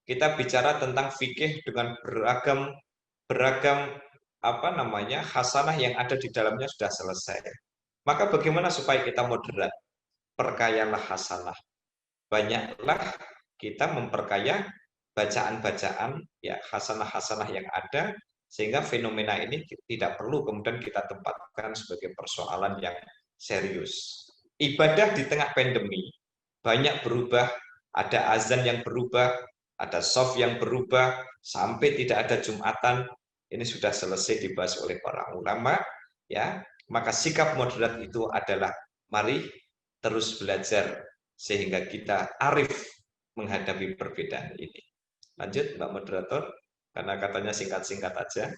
kita bicara tentang fikih dengan beragam hasanah yang ada di dalamnya sudah selesai. Maka bagaimana supaya kita moderat? Perkayalah hasanah. Banyaklah kita memperkaya bacaan-bacaan ya hasanah-hasanah yang ada sehingga fenomena ini tidak perlu kemudian kita tempatkan sebagai persoalan yang serius. Ibadah di tengah pandemi banyak berubah, ada azan yang berubah, ada soft yang berubah, sampai tidak ada Jumatan. Ini sudah selesai dibahas oleh para ulama, ya. Maka sikap moderat itu adalah mari terus belajar sehingga kita arif menghadapi perbedaan ini. Lanjut Mbak Moderator, karena katanya singkat-singkat aja.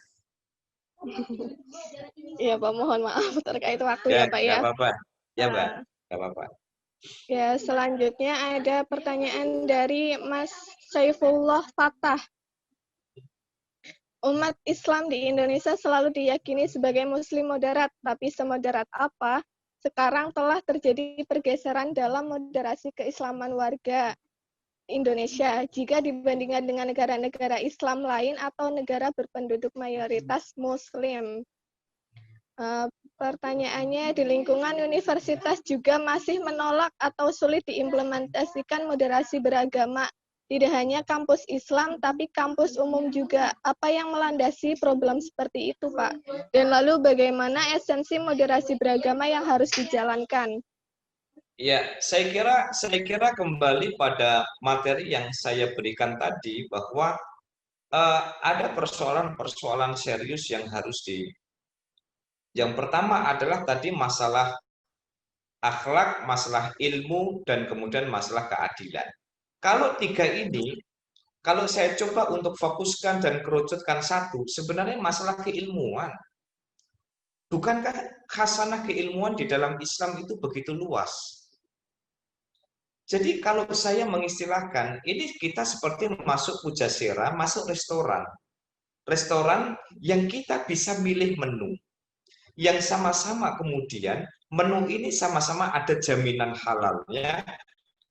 Ya Pak, mohon maaf terkait waktu ya Pak ya. Nggak apa-apa. Ya Mbak, nggak apa-apa. Ya, selanjutnya ada pertanyaan dari Mas Saifullah Fatah. Umat Islam di Indonesia selalu diyakini sebagai muslim moderat, tapi semoderat apa? Sekarang telah terjadi pergeseran dalam moderasi keislaman warga Indonesia jika dibandingkan dengan negara-negara Islam lain atau negara berpenduduk mayoritas muslim. Pertanyaannya, di lingkungan universitas juga masih menolak atau sulit diimplementasikan moderasi beragama. Tidak hanya kampus Islam, tapi kampus umum juga. Apa yang melandasi problem seperti itu, Pak? Dan lalu bagaimana esensi moderasi beragama yang harus dijalankan? Ya, saya kira kembali pada materi yang saya berikan tadi bahwa ada persoalan-persoalan serius yang harus Yang pertama adalah tadi masalah akhlak, masalah ilmu, dan kemudian masalah keadilan. Kalau tiga ini, kalau saya coba untuk fokuskan dan kerucutkan satu, sebenarnya masalah keilmuan. Bukankah khasanah keilmuan di dalam Islam itu begitu luas? Jadi kalau saya mengistilahkan, ini kita seperti masuk pujasera, masuk restoran. Restoran yang kita bisa milih menu. Yang sama-sama kemudian menu ini sama-sama ada jaminan halalnya,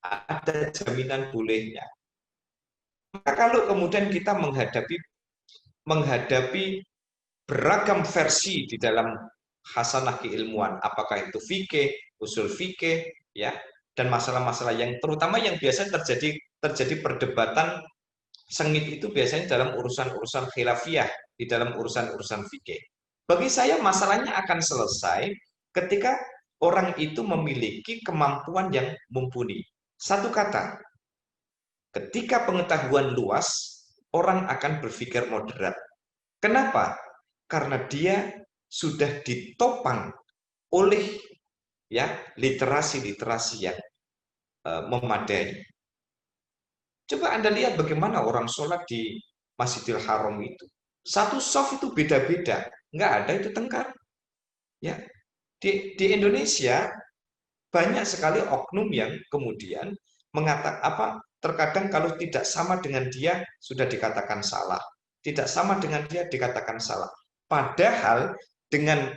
ada jaminan bolehnya. Maka kalau kemudian kita menghadapi beragam versi di dalam hasanah keilmuan, apakah itu fikih, usul fikih, ya, dan masalah-masalah yang terutama yang biasa terjadi perdebatan sengit itu biasanya dalam urusan-urusan khilafiyah, di dalam urusan-urusan fikih. Bagi saya masalahnya akan selesai ketika orang itu memiliki kemampuan yang mumpuni. Satu kata, ketika pengetahuan luas, orang akan berpikir moderat. Kenapa? Karena dia sudah ditopang oleh ya literasi-literasi yang memadai. Coba Anda lihat bagaimana orang sholat di Masjidil Haram itu. Satu soft itu beda-beda, nggak ada itu tengkar. Ya, di Indonesia banyak sekali oknum yang kemudian mengatakan terkadang kalau tidak sama dengan dia sudah dikatakan salah, tidak sama dengan dia dikatakan salah. Padahal dengan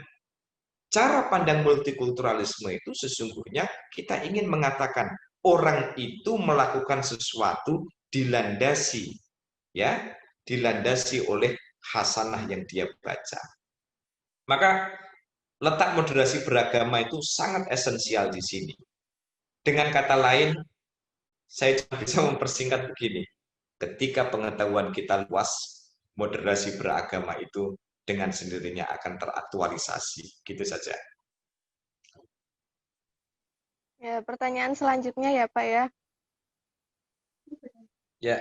cara pandang multikulturalisme itu sesungguhnya kita ingin mengatakan orang itu melakukan sesuatu dilandasi oleh hasanah yang dia baca. Maka letak moderasi beragama itu sangat esensial di sini. Dengan kata lain, saya bisa mempersingkat begini. Ketika pengetahuan kita luas, moderasi beragama itu dengan sendirinya akan teraktualisasi. Gitu saja. Ya, pertanyaan selanjutnya ya, Pak ya. Ya.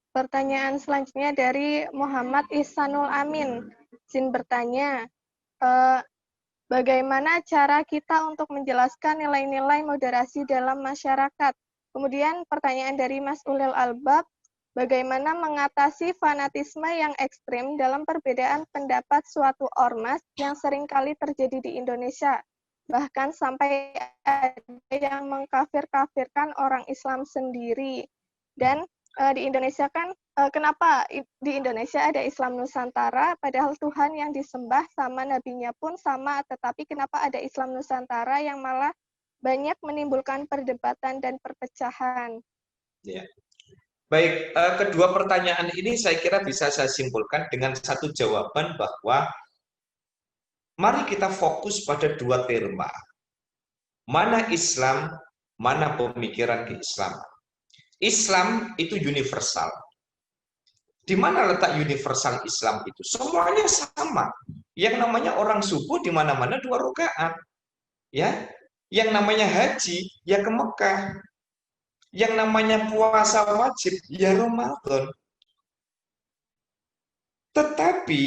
Pertanyaan selanjutnya dari Muhammad Ihsanul Amin. Izin bertanya, bagaimana cara kita untuk menjelaskan nilai-nilai moderasi dalam masyarakat? Kemudian pertanyaan dari Mas Ulil Albab, Bagaimana mengatasi fanatisme yang ekstrim dalam perbedaan pendapat suatu ormas yang seringkali terjadi di Indonesia, bahkan sampai ada yang mengkafir-kafirkan orang Islam sendiri. Dan di Indonesia kan, kenapa di Indonesia ada Islam Nusantara, padahal Tuhan yang disembah sama nabinya pun sama, tetapi kenapa ada Islam Nusantara yang malah banyak menimbulkan perdebatan dan perpecahan? Ya. Baik, kedua pertanyaan ini saya kira bisa saya simpulkan dengan satu jawaban bahwa mari kita fokus pada dua terma. Mana Islam, mana pemikiran keislaman. Islam itu universal. Di mana letak universal Islam itu? Semuanya sama. Yang namanya orang subuh di mana-mana 2 rakaat. Ya. Yang namanya haji ya ke Mekah. Yang namanya puasa wajib ya Ramadan. Tetapi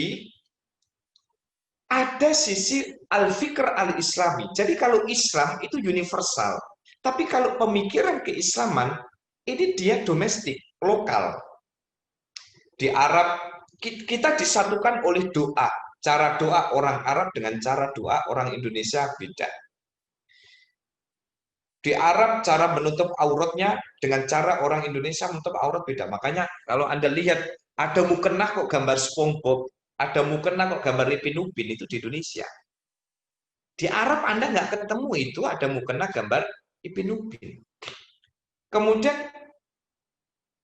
ada sisi al-fikr al-islami. Jadi kalau Islam itu universal. Tapi kalau pemikiran keislaman, ini dia domestik, lokal. Di Arab, kita disatukan oleh doa. Cara doa orang Arab dengan cara doa orang Indonesia beda. Di Arab, cara menutup auratnya dengan cara orang Indonesia menutup aurat beda. Makanya kalau Anda lihat, ada mukena kok gambar SpongeBob, ada mukena kok gambar Ipin Upin, itu di Indonesia. Di Arab Anda nggak ketemu itu ada mukena gambar Ipin Upin. Kemudian,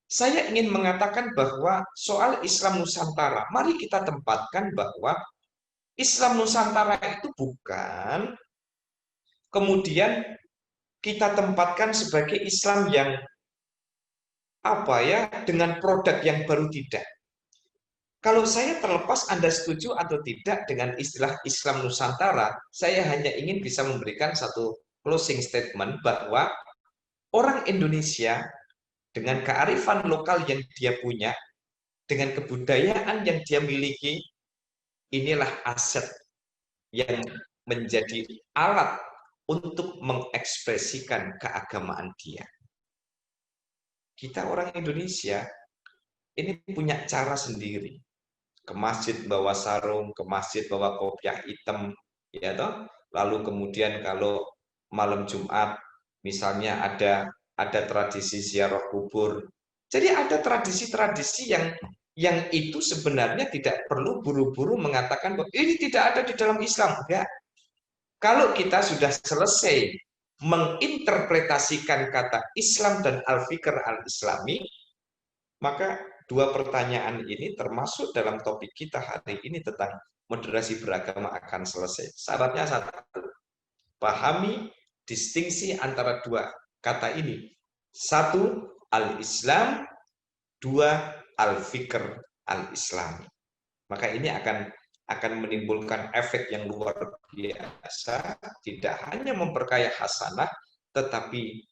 saya ingin mengatakan bahwa soal Islam Nusantara, mari kita tempatkan bahwa Islam Nusantara itu bukan kemudian kita tempatkan sebagai Islam yang dengan produk yang baru, tidak. Kalau saya terlepas Anda setuju atau tidak dengan istilah Islam Nusantara, saya hanya ingin bisa memberikan satu closing statement bahwa orang Indonesia dengan kearifan lokal yang dia punya, dengan kebudayaan yang dia miliki, inilah aset yang menjadi alat untuk mengekspresikan keagamaan dia. Kita orang Indonesia ini punya cara sendiri. Ke masjid bawa sarung, ke masjid bawa kopiah hitam, ya toh. Lalu kemudian kalau malam Jumat misalnya ada tradisi ziarah kubur. Jadi ada tradisi-tradisi yang itu sebenarnya tidak perlu buru-buru mengatakan bahwa ini tidak ada di dalam Islam. Enggak. Kalau kita sudah selesai menginterpretasikan kata Islam dan al-fikr al-islami, maka dua pertanyaan ini termasuk dalam topik kita hari ini tentang moderasi beragama akan selesai. Syaratnya satu, pahami distingsi antara dua kata ini. Satu, al-Islam, dua, al-fikr al-islami. Maka ini akan menimbulkan efek yang luar biasa, tidak hanya memperkaya hasanah, tetapi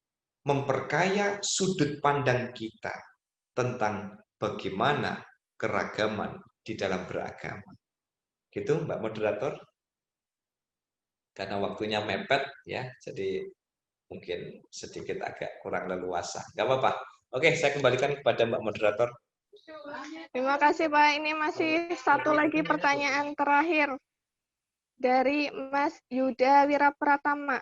memperkaya sudut pandang kita tentang bagaimana keragaman di dalam beragama. Gitu Mbak Moderator? Karena waktunya mepet ya, jadi mungkin sedikit agak kurang leluasa. Gak apa-apa. Oke, saya kembalikan kepada Mbak Moderator. Terima kasih Pak. Ini masih satu lagi pertanyaan terakhir dari Mas Yuda Wirapratama.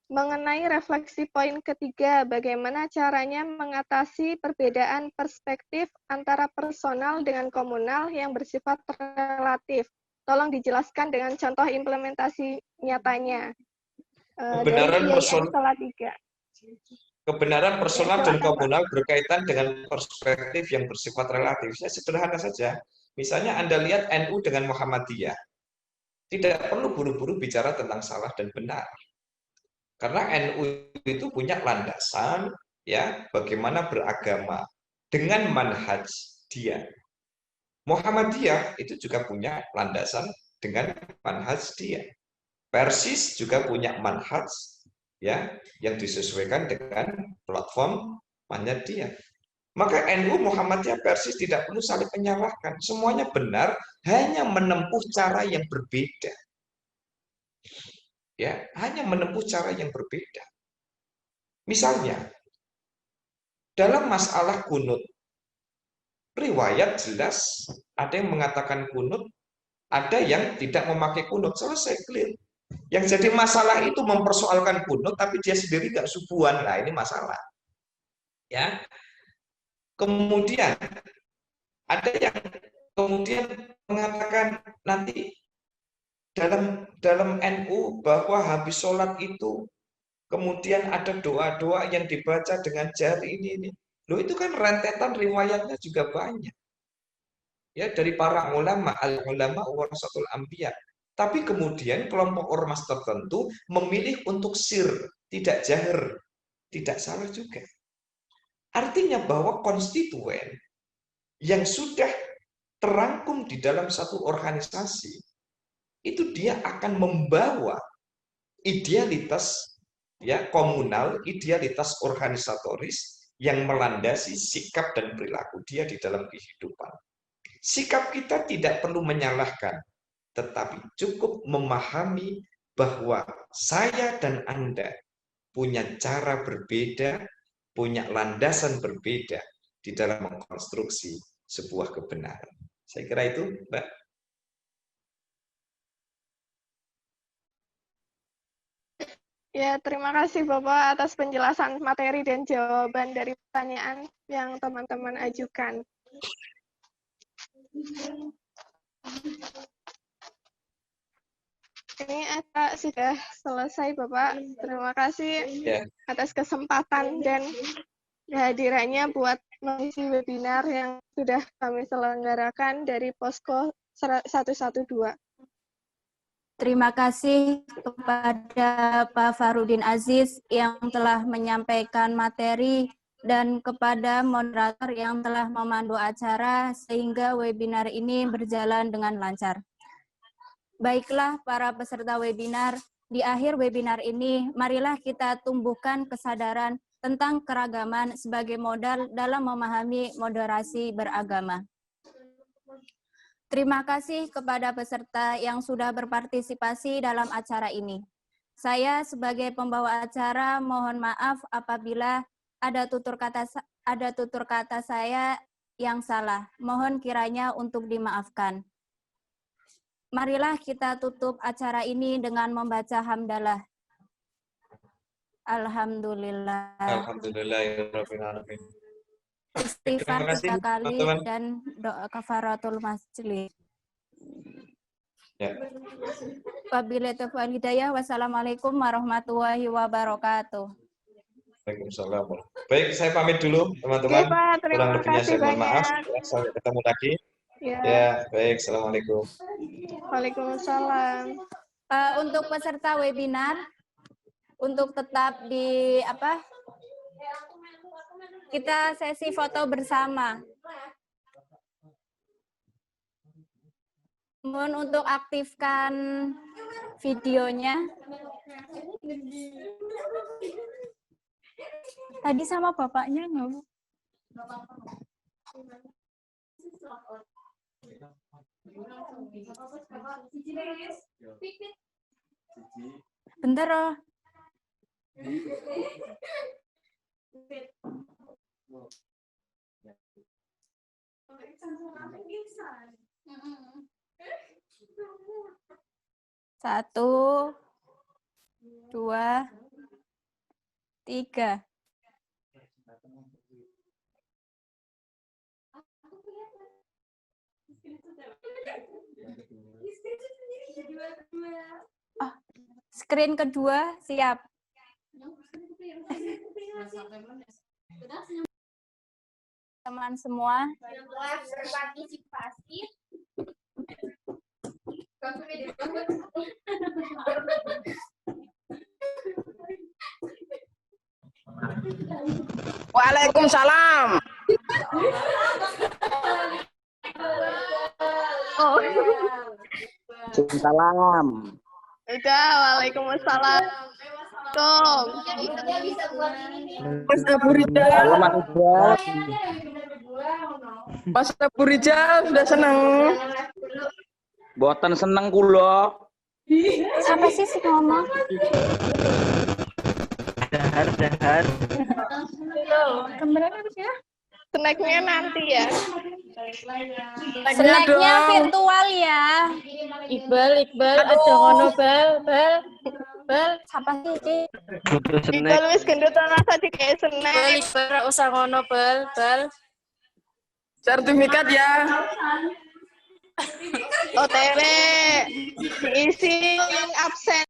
Mengenai refleksi poin ketiga, bagaimana caranya mengatasi perbedaan perspektif antara personal dengan komunal yang bersifat relatif. Tolong dijelaskan dengan contoh implementasi nyatanya. Kebenaran personal dan komunal berkaitan dengan perspektif yang bersifat relatif. Saya sederhana saja. Misalnya Anda lihat NU dengan Muhammadiyah. Tidak perlu buru-buru bicara tentang salah dan benar. Karena NU itu punya landasan ya bagaimana beragama dengan manhaj dia. Muhammadiyah itu juga punya landasan dengan manhaj dia. Persis juga punya manhaj ya yang disesuaikan dengan platform manhaj dia. Maka NU Muhammadiyah Persis tidak perlu saling menyalahkan. Semuanya benar, hanya menempuh cara yang berbeda. Ya, hanya menempuh cara yang berbeda. Misalnya dalam masalah kunut, riwayat jelas, ada yang mengatakan kunut, ada yang tidak memakai kunut, selesai, clear. Yang jadi masalah itu mempersoalkan kunut, tapi dia sendiri nggak subuhan. Nah, ini masalah. Ya. Kemudian ada yang kemudian mengatakan nanti dalam NU bahwa habis sholat itu kemudian ada doa-doa yang dibaca dengan jari ini. Loh, itu kan rentetan riwayatnya juga banyak. Ya, dari para ulama, al-ulama warasatul anbiya. Tapi kemudian kelompok ormas tertentu memilih untuk sir, tidak jahar. Tidak salah juga. Artinya bahwa konstituen yang sudah terangkum di dalam satu organisasi, itu dia akan membawa idealitas ya komunal, idealitas organisatoris yang melandasi sikap dan perilaku dia di dalam kehidupan. Sikap kita tidak perlu menyalahkan, tetapi cukup memahami bahwa saya dan Anda punya cara berbeda, punya landasan berbeda di dalam mengkonstruksi sebuah kebenaran. Saya kira itu, Mbak. Ya, terima kasih Bapak atas penjelasan materi dan jawaban dari pertanyaan yang teman-teman ajukan. Ini acara sudah selesai, Bapak. Terima kasih atas kesempatan dan kehadirannya buat mengisi webinar yang sudah kami selenggarakan dari Posko 112. Terima kasih kepada Pak Farudin Aziz yang telah menyampaikan materi dan kepada moderator yang telah memandu acara sehingga webinar ini berjalan dengan lancar. Baiklah para peserta webinar, di akhir webinar ini marilah kita tumbuhkan kesadaran tentang keragaman sebagai modal dalam memahami moderasi beragama. Terima kasih kepada peserta yang sudah berpartisipasi dalam acara ini. Saya sebagai pembawa acara mohon maaf apabila ada tutur kata saya yang salah. Mohon kiranya untuk dimaafkan. Marilah kita tutup acara ini dengan membaca hamdalah. Alhamdulillah. Alhamdulillahirrahmanirrahim. Istighfar 3 kali dan doa kafaratul majlis. Ya. Wabillahi taufiq wal hidayah. Wassalamualaikum warahmatullahi wabarakatuh. Waalaikumsalam. Baik, saya pamit dulu teman-teman. Oke, Pak, terima kasih saya mohon maaf. banyak. Sampai ketemu lagi. Ya. Ya, baik. Assalamualaikum. Waalaikumsalam. Untuk peserta webinar, untuk tetap di kita sesi foto bersama. Mohon untuk aktifkan videonya. Tadi sama bapaknya nggak? Bentar loh. Satu, 2, 3. Screen kedua siap. Teman semua. Berpartisipasi. Waalaikumsalam. Oh. Salam. Udah, waalaikumsalam. Mas Abu Rijal. Mas Abu Rijal sudah senang. Boten seneng kula. Siapa sih ngomong? Dahar. Kemarin apa sih ya? Snacknya nanti ya. Snacknya virtual ya. Iqbal, ada ngono bal. Siapa sih, Ci? Iqbal wis gendut rasa dikek snack. Iqbal, usah ngono bal. Sertifikat ya. OTW diisi absen